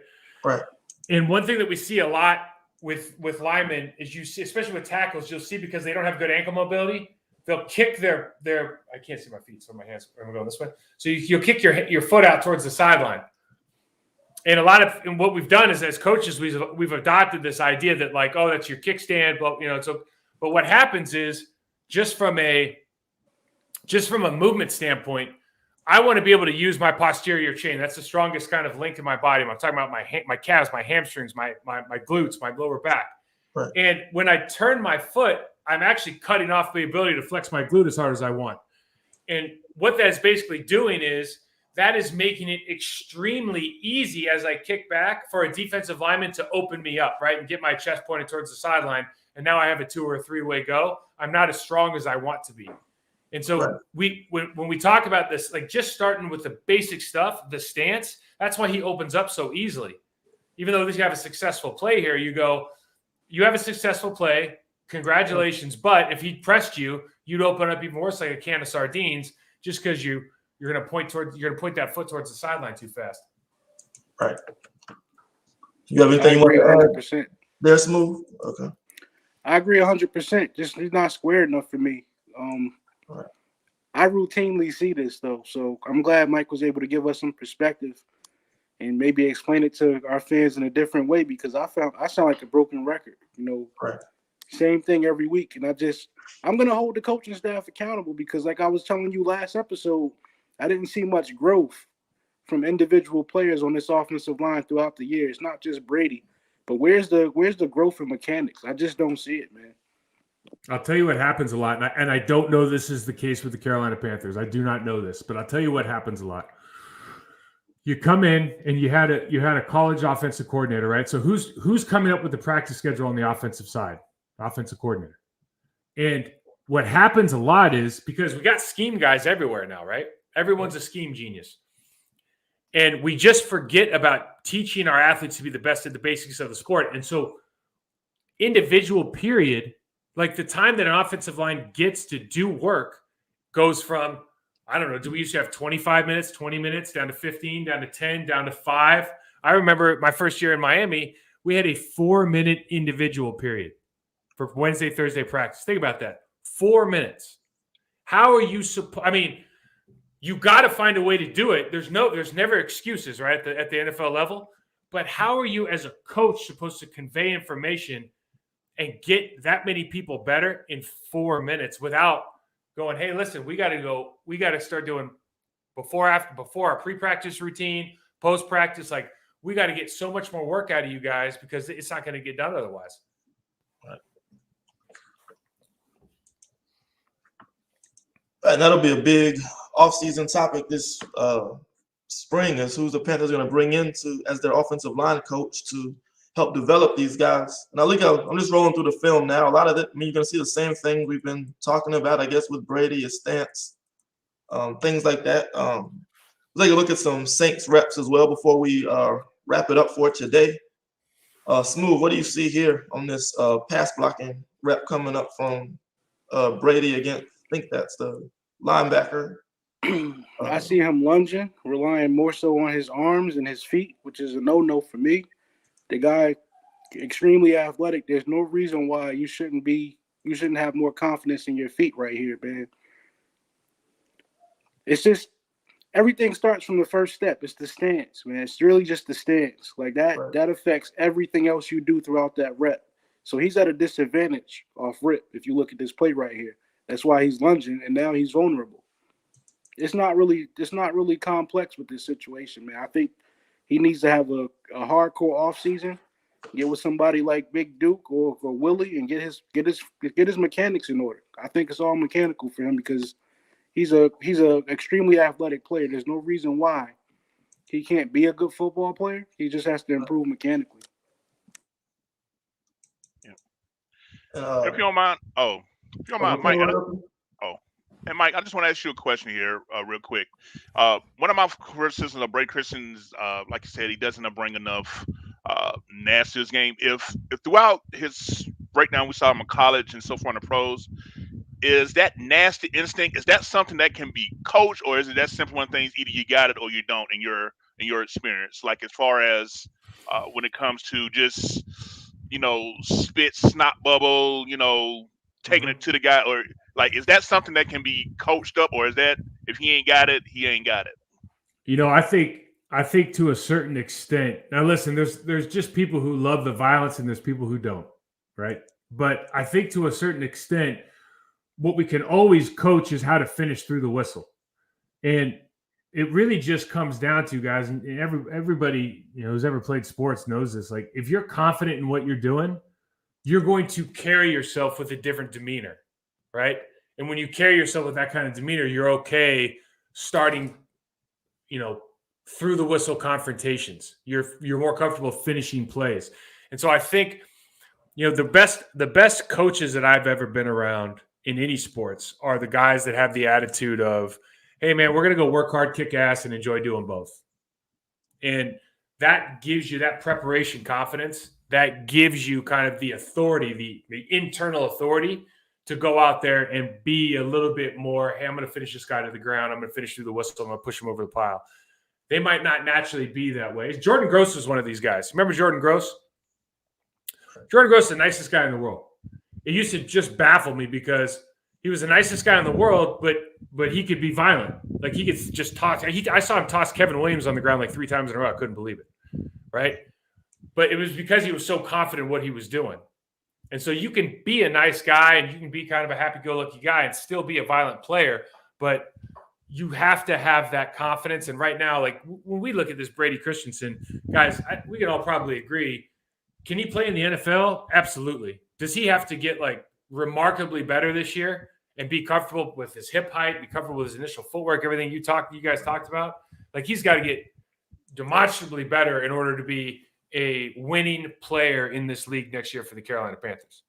Right. And one thing that we see a lot with linemen is you see, especially with tackles, you'll see because they don't have good ankle mobility, they'll kick their I can't see my feet, so my hands are going this way. So you'll kick your foot out towards the sideline. And and what we've done is as coaches, we've adopted this idea that like, oh, that's your kickstand, but what happens is just from a movement standpoint, I want to be able to use my posterior chain. That's the strongest kind of link in my body. I'm talking about my calves, my hamstrings, my glutes, my lower back. Right. And when I turn my foot, I'm actually cutting off the ability to flex my glute as hard as I want. And what that's basically doing is that is making it extremely easy as I kick back for a defensive lineman to open me up, right, and get my chest pointed towards the sideline. And now I have a 2 or 3 way go. I'm not as strong as I want to be. And so right. when we talk about this, like just starting with the basic stuff, the stance, that's why he opens up so easily. Even though you have a successful play here, you have a successful play. Congratulations. But if he pressed you, you'd open up even worse like a can of sardines just because you're going to point that foot towards the sideline too fast. Right. You have anything you want to add? They're smooth. Okay. I agree 100%. Just he's not square enough for me. Right. I routinely see this though, so I'm glad Mike was able to give us some perspective and maybe explain it to our fans in a different way because I sound like a broken record. Right. Same thing every week, and I'm gonna hold the coaching staff accountable because, like I was telling you last episode, I didn't see much growth from individual players on this offensive line throughout the year. It's not just Brady, but where's the growth in mechanics? I just don't see it, man. I'll tell you what happens a lot, and I don't know this is the case with the Carolina Panthers. I do not know this, but I'll tell you what happens a lot. You come in and you had a college offensive coordinator, right? So who's coming up with the practice schedule on the offensive side? Offensive coordinator. And what happens a lot is because we got scheme guys everywhere now, right? Everyone's a scheme genius. And we just forget about teaching our athletes to be the best at the basics of the sport. And so individual period, like the time that an offensive line gets to do work goes from, I don't know, do we used to have 25 minutes, 20 minutes, down to 15, down to 10, down to 5? I remember my first year in Miami, we had a 4-minute individual period for Wednesday, Thursday practice. Think about that. 4 minutes. How are you you got to find a way to do it. There's never excuses, right? At the NFL level. But how are you as a coach supposed to convey information and get that many people better in 4 minutes without going, hey, listen, we got to start doing before our pre-practice routine, post-practice, like we got to get so much more work out of you guys because it's not going to get done otherwise. And that'll be a big offseason topic this spring is who's the Panthers going to bring in as their offensive line coach to help develop these guys. And I'm just rolling through the film now. A lot of it, you're going to see the same thing we've been talking about, I guess, with Brady, his stance, things like that. Let's take a look at some Saints reps as well before we wrap it up for today. Smooth, what do you see here on this pass blocking rep coming up from Brady against, I think that's the linebacker. I see him lunging, relying more so on his arms and his feet, which is a no-no for me. The guy, extremely athletic. There's no reason why you shouldn't have more confidence in your feet right here, man. It's just everything starts from the first step. It's the stance, man. It's really just the stance. Like that, Right. That affects everything else you do throughout that rep. So he's at a disadvantage off rip if you look at this play right here. That's why he's lunging, and now he's vulnerable. It's not really complex with this situation, man. I think he needs to have a hardcore offseason, get with somebody like Big Duke or Willie, and get his mechanics in order. I think it's all mechanical for him because he's a extremely athletic player. There's no reason why he can't be a good football player. He just has to improve mechanically. If you don't mind, Mike. And Mike, I just want to ask you a question here, real quick. One of my criticisms of Brady Christensen's, like you said, he doesn't bring enough nasty to his game. If throughout his breakdown we saw him in college and so far in the pros, is that nasty instinct? Is that something that can be coached, or is it that simple one thing? Either you got it or you don't in your experience. Like as far as when it comes to just spit, snot bubble, taking it to the guy, or like, is that something that can be coached up, or is that if he ain't got it, he ain't got it? I think to a certain extent. Now, listen, there's just people who love the violence and there's people who don't, right? But I think to a certain extent, what we can always coach is how to finish through the whistle, and it really just comes down to, guys, and everybody who's ever played sports knows this. Like, if you're confident in what you're doing, you're going to carry yourself with a different demeanor, right? And when you carry yourself with that kind of demeanor, you're okay starting, through the whistle confrontations. You're more comfortable finishing plays. And so I think, the best coaches that I've ever been around in any sports are the guys that have the attitude of, hey man, we're going to go work hard, kick ass, and enjoy doing both. And that gives you that preparation confidence. That gives you kind of the authority, the internal authority to go out there and be a little bit more, hey, I'm going to finish this guy to the ground. I'm going to finish through the whistle. I'm going to push him over the pile. They might not naturally be that way. Jordan Gross was one of these guys. Remember Jordan Gross? Jordan Gross is the nicest guy in the world. It used to just baffle me because he was the nicest guy in the world, but he could be violent. Like, he could just toss. I saw him toss Kevin Williams on the ground like 3 times in a row. I couldn't believe it, right? But it was because he was so confident in what he was doing. And so you can be a nice guy and you can be kind of a happy-go-lucky guy and still be a violent player, but you have to have that confidence. And right now, like when we look at this Brady Christensen, guys, we can all probably agree. Can he play in the NFL? Absolutely. Does he have to get like remarkably better this year and be comfortable with his hip height, be comfortable with his initial footwork, everything you guys talked about? Like, he's got to get demonstrably better in order to be a winning player in this league next year for the Carolina Panthers.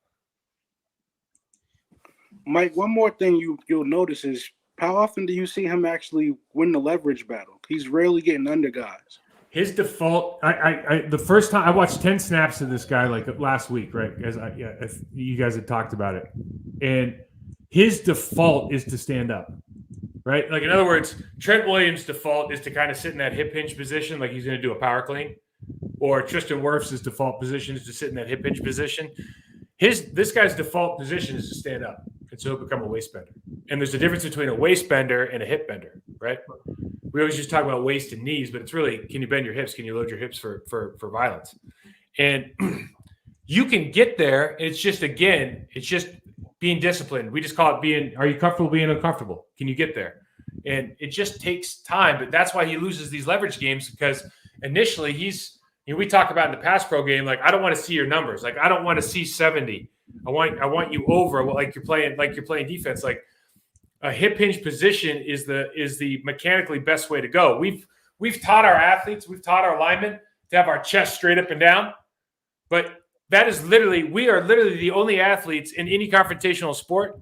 Mike, one more thing you'll notice is how often do you see him actually win the leverage battle? He's rarely getting under guys. His default, the first time I watched 10 snaps of this guy like last week, right? As you guys had talked about it, and his default is to stand up, right? Like, in other words, Trent Williams' default is to kind of sit in that hip hinge position, like he's going to do a power clean. or Tristan Wirfs' default position is to sit in that hip hinge position. This guy's default position is to stand up, and so he'll become a waist bender. And there's a difference between a waist bender and a hip bender, right? We always just talk about waist and knees, but it's really, can you bend your hips? Can you load your hips for violence? And you can get there. And it's just being disciplined. We just call it are you comfortable being uncomfortable? Can you get there? And it just takes time, but that's why he loses these leverage games, because initially we talk about in the pass pro game, like, I don't want to see your numbers. Like, I don't want to see 70. I want you over, like you're playing defense. Like, a hip hinge position is the mechanically best way to go. We've taught our athletes, we've taught our linemen to have our chest straight up and down, but we are literally the only athletes in any confrontational sport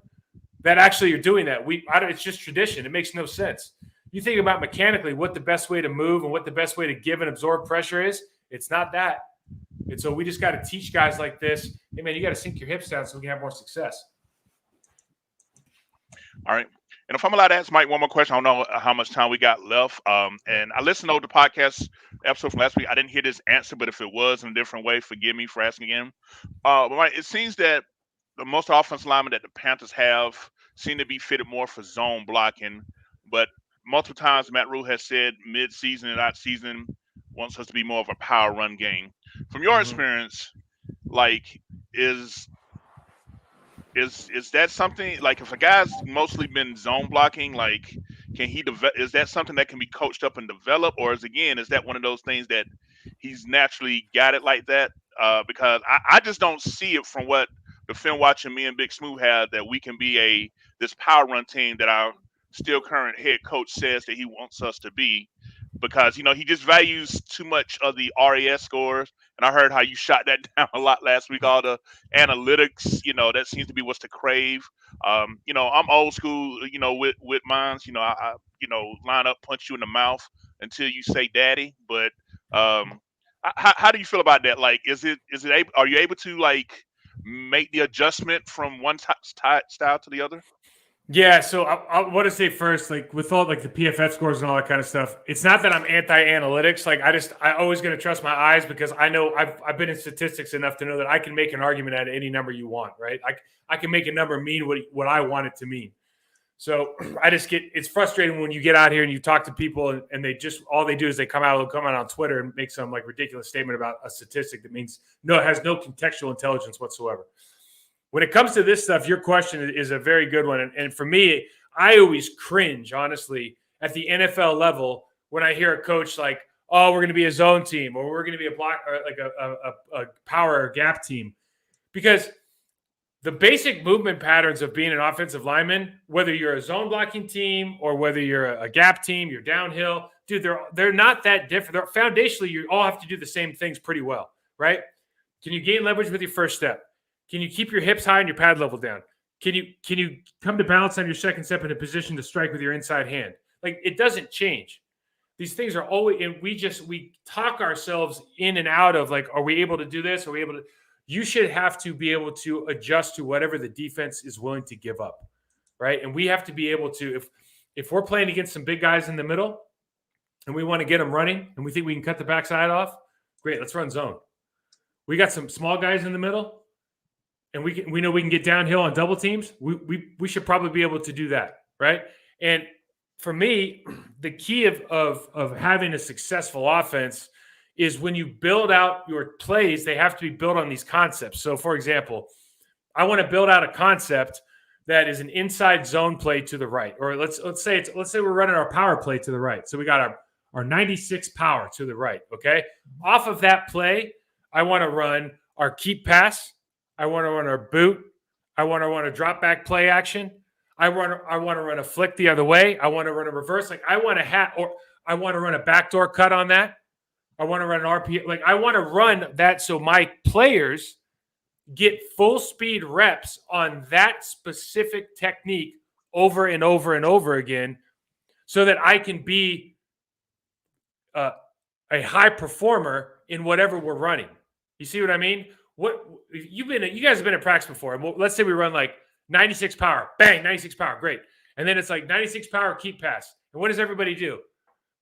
that actually are doing that. It's just tradition. It makes no sense. You think about mechanically what the best way to move and what the best way to give and absorb pressure is. It's not that. And so we just got to teach guys like this, hey, man, you got to sink your hips down so we can have more success. All right. And if I'm allowed to ask Mike one more question, I don't know how much time we got left. And I listened to the podcast episode from last week. I didn't hear this answer, but if it was in a different way, forgive me for asking again. But Mike, it seems that the most offensive linemen that the Panthers have seem to be fitted more for zone blocking. But multiple times Matt Rule has said mid-season and out-season wants us to be more of a power run game. From your experience, like, is that something, like, if a guy's mostly been zone blocking, like, can he is that something that can be coached up and developed, or is that one of those things that he's naturally got it like that? Because I just don't see it from what the film watching me and Big Smooth had, that we can be this power run team that our still current head coach says that he wants us to be, because he just values too much of the RAS scores. And I heard how you shot that down a lot last week. All the analytics, that seems to be what's the crave. I'm old school, with mines. I line up, punch you in the mouth until you say daddy. But how do you feel about that? Like, are you able to, like, make the adjustment from one style to the other? Yeah, so I want to say first, like, with all, like, the PFF scores and all that kind of stuff, it's not that I'm anti-analytics. Like, I always going to trust my eyes, because I know I've been in statistics enough to know that I can make an argument out of any number you want, right? I can make a number mean what I want it to mean. So it's frustrating when you get out here and you talk to people and they just, all they do is they come out on Twitter and make some, like, ridiculous statement about a statistic that means it has no contextual intelligence whatsoever. When it comes to this stuff, your question is a very good one. And for me, I always cringe, honestly, at the NFL level when I hear a coach like, oh, we're going to be a zone team, or we're going to be a block, or like a power or gap team. Because the basic movement patterns of being an offensive lineman, whether you're a zone blocking team or whether you're a gap team, you're downhill, dude, they're not that different. Foundationally, you all have to do the same things pretty well, right? Can you gain leverage with your first step? Can you keep your hips high and your pad level down? Can you come to balance on your second step in a position to strike with your inside hand? Like, it doesn't change. These things are always, and we talk ourselves in and out of, like, are we able to do this? Are we able to? You should have to be able to adjust to whatever the defense is willing to give up, right? And we have to be able to, if we're playing against some big guys in the middle and we want to get them running and we think we can cut the backside off, great, let's run zone. We got some small guys in the middle, and we know we can get downhill on double teams. We should probably be able to do that, right? And for me, the key of having a successful offense is when you build out your plays, they have to be built on these concepts. So, for example, I want to build out a concept that is an inside zone play to the right, or let's say we're running our power play to the right. So we got our 96 power to the right. Okay, off of that play, I want to run our keep pass. I want to run our boot. I want to run a drop back play action. I want to run a flick the other way. I want to run a reverse. Like, I want to run a backdoor cut on that. I want to run an RPA. Like, I want to run that so my players get full speed reps on that specific technique over and over and over again, so that I can be a high performer in whatever we're running. You see what I mean? You guys have been at practice before. Let's say we run like 96 power, bang, 96 power, great. And then it's like 96 power keep pass. And what does everybody do?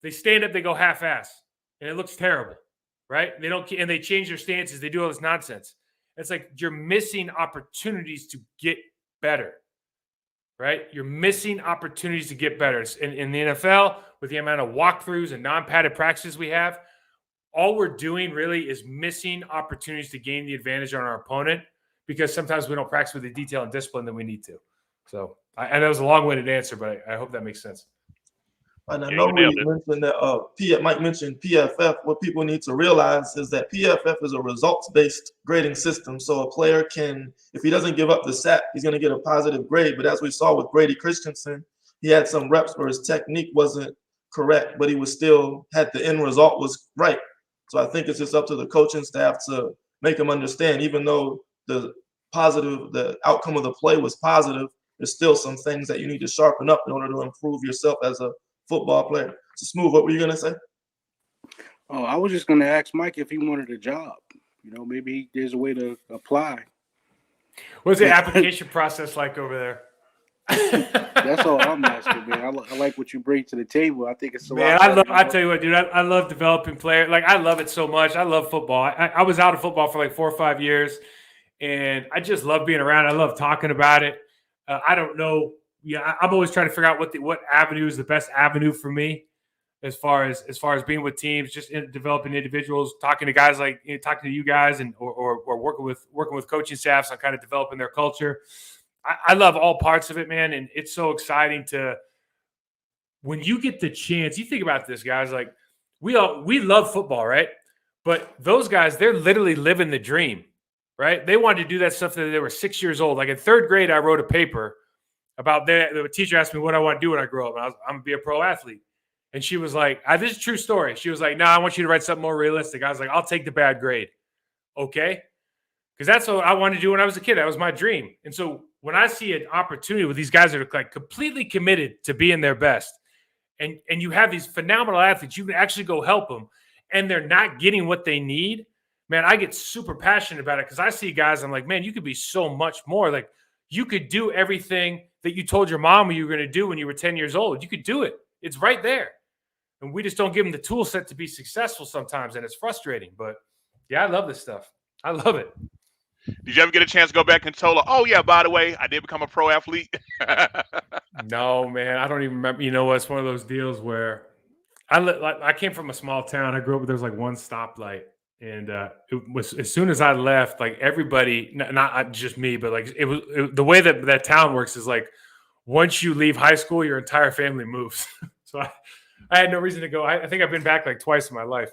They stand up, they go half ass, and it looks terrible. right? And they change their stances. They do all this nonsense. It's like you're missing opportunities to get better, right? You're missing opportunities to get better. In the NFL, with the amount of walkthroughs and non-padded practices we have, all we're doing really is missing opportunities to gain the advantage on our opponent because sometimes we don't practice with the detail and discipline that we need to. So I know it was a long-winded answer, but I hope that makes sense. And I Yeah, know you we nailed it. mentioned that Mike mentioned PFF. What people need to realize is that PFF is a results-based grading system. So a player can, if he doesn't give up the sack, he's going to get a positive grade. But as we saw with Brady Christensen, he had some reps where his technique wasn't correct, but he was still had the end result was right. So I think it's just up to the coaching staff to make him understand, even though the outcome of the play was positive, there's still some things that you need to sharpen up in order to improve yourself as a football player. So Smooth, what were you gonna say? Oh, I was just gonna ask Mike if he wanted a job. Maybe there's a way to apply. What's the application process like over there? That's all I'm asking, man. I like what you bring to the table. I think it's a Man, lot. I tell you what, dude, I love developing players. Like, I love it so much. I love football. I was out of football for like 4 or 5 years, and I just love being around. I love talking about it. I don't know. Yeah, I'm always trying to figure out what avenue is the best avenue for me as far as being with teams, just developing individuals, talking to guys like talking to you guys, and or working with coaching staffs on kind of developing their culture. I love all parts of it, man, and it's so exciting when you get the chance. You think about this, guys. Like we love football, right? But those guys, they're literally living the dream, right? They wanted to do that stuff that they were 6 years old. Like in 3rd grade, I wrote a paper about that. The teacher asked me what I want to do when I grow up, and I'm gonna be a pro athlete. And she was like, "This is a true story." She was like, "No, I want you to write something more realistic." I was like, "I'll take the bad grade, okay?" Because that's what I wanted to do when I was a kid. That was my dream. And so when I see an opportunity with these guys that are like completely committed to being their best, and you have these phenomenal athletes, you can actually go help them, and they're not getting what they need, man, I get super passionate about it because I see guys, I'm like, man, you could be so much more. Like you could do everything that you told your mom you were going to do when you were 10 years old. You could do it. It's right there. And we just don't give them the tool set to be successful sometimes, and it's frustrating. But, yeah, I love this stuff. I love it. Did you ever get a chance to go back and tell her, "Oh yeah, by the way, I did become a pro athlete"? No, man, I don't even remember. You know what? It's one of those deals where I came from a small town. I grew up. There was like one stoplight, and it was as soon as I left, like everybody, not just me, but like the way that town works is like once you leave high school, your entire family moves. So I had no reason to go. I think I've been back like twice in my life.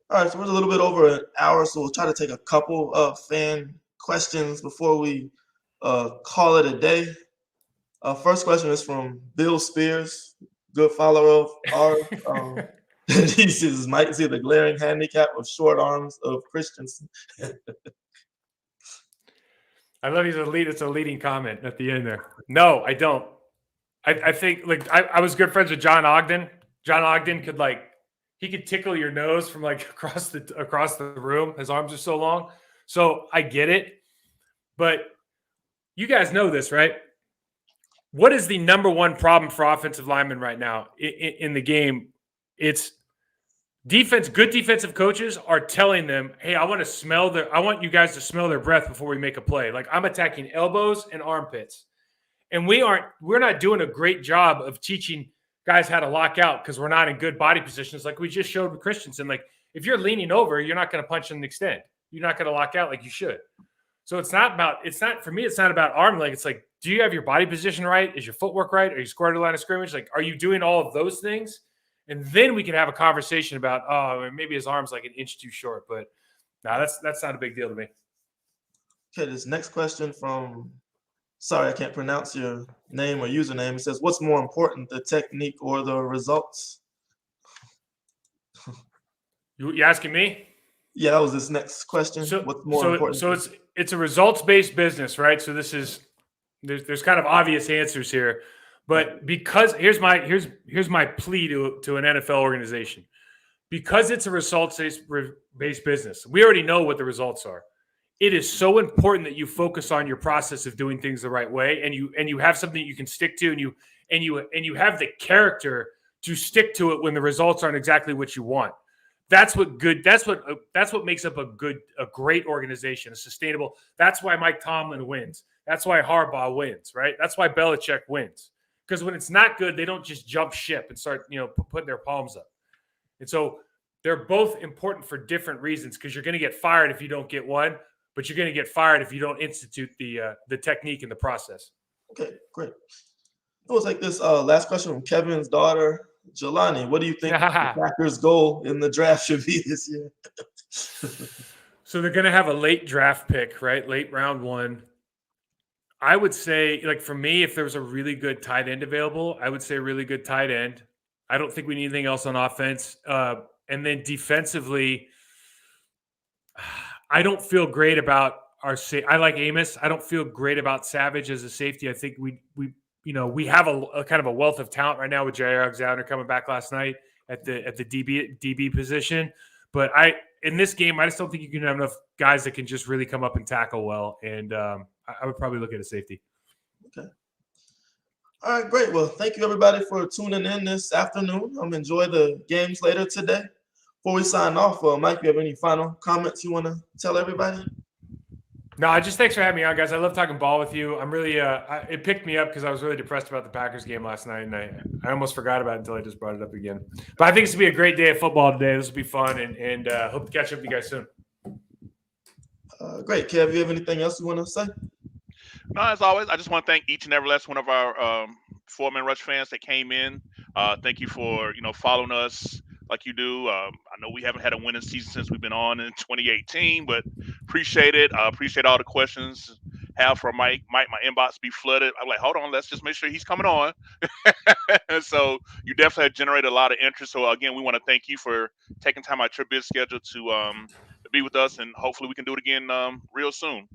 All right, so we're a little bit over an hour, so we'll try to take a couple of fan questions before we call it a day. First question is from Bill Spears, good follower of ours. He says, "Might see the glaring handicap of short arms of Christensen." I love it's a leading comment at the end there. No, I don't. I think like I was good friends with John Ogden. John Ogden he could tickle your nose from like across the room. His arms are so long. So I get it. But you guys know this, right? What is the number one problem for offensive linemen right now in the game? It's defense. Good defensive coaches are telling them, "Hey, I want you guys to smell their breath before we make a play." Like I'm attacking elbows and armpits. And we're not doing a great job of teaching guys how to lock out because we're not in good body positions like we just showed with Christensen. Like if you're leaning over, you're not going to punch and extend. You're not going to lock out like you should. So it's not about arm length. It's like, do you have your body position right? Is your footwork right? Are you square to the line of scrimmage? Like, are you doing all of those things? And then we can have a conversation about, oh, maybe his arm's like an inch too short. But no, that's not a big deal to me. Okay, this next question from, sorry, I can't pronounce your name or username. It says, "What's more important, the technique or the results?" You asking me? Yeah, that was this next question. What's more important? So it's a results-based business, right? So there's kind of obvious answers here, but because here's my plea to an NFL organization. Because it's a results-based business, we already know what the results are. It is so important that you focus on your process of doing things the right way, and you have something you can stick to, and you have the character stick to it when the results aren't exactly what you want. That's what makes up a great organization, a sustainable. That's why Mike Tomlin wins. That's why Harbaugh wins, right? That's why Belichick wins. Because when it's not good, they don't just jump ship and start, putting their palms up. And so they're both important for different reasons, because you're going to get fired if you don't get one, but you're going to get fired if you don't institute the technique and the process. Okay, great. It was like this last question from Kevin's daughter, Jelani. What do you think the Packers' goal in the draft should be this year? So they're going to have a late draft pick, right? Late round 1. I would say, like, for me, if there was a really good tight end available, I would say a really good tight end. I don't think we need anything else on offense. And then defensively, I don't feel great about I like Amos. I don't feel great about Savage as a safety. I think we have a kind of a wealth of talent right now with Jair Alexander coming back last night at the DB position. But in this game, I just don't think you can have enough guys that can just really come up and tackle well. And I would probably look at a safety. Okay. All right, great. Well, thank you, everybody, for tuning in this afternoon. Enjoy the games later today. Before we sign off, Mike, you have any final comments you want to tell everybody? No, just thanks for having me on, guys. I love talking ball with you. I'm really it picked me up because I was really depressed about the Packers game last night, and I almost forgot about it until I just brought it up again. But I think this will be a great day of football today. This will be fun, and hope to catch up with you guys soon. Great. Kev, you have anything else you want to say? No, as always, I just want to thank each and every last one of our Four-Man Rush fans that came in. Thank you for following us like you do. I know we haven't had a winning season since we've been on in 2018, but appreciate it. Appreciate all the questions. Have for Mike. My inbox be flooded. I'm like, hold on, let's just make sure he's coming on. So you definitely have generated a lot of interest. So again, we want to thank you for taking time out your busy schedule to be with us, and hopefully we can do it again real soon.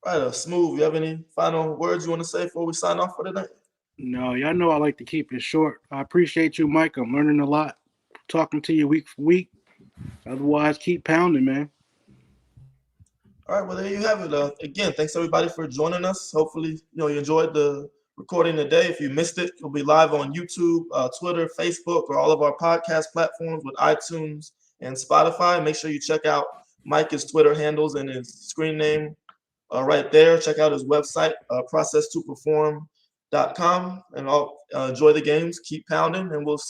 All right, Smooth, you have any final words you want to say before we sign off for tonight? No, y'all know I like to keep it short. I appreciate you, Mike. I'm learning a lot, talking to you week for week. Otherwise, keep pounding, man. All right, well, there you have it. Again, thanks everybody for joining us. Hopefully, you enjoyed the recording today. If you missed it, it'll be live on YouTube, Twitter, Facebook, or all of our podcast platforms with iTunes and Spotify. Make sure you check out Mike's Twitter handles and his screen name right there. Check out his website, process2perform.com, and I'll enjoy the games. Keep pounding, and we'll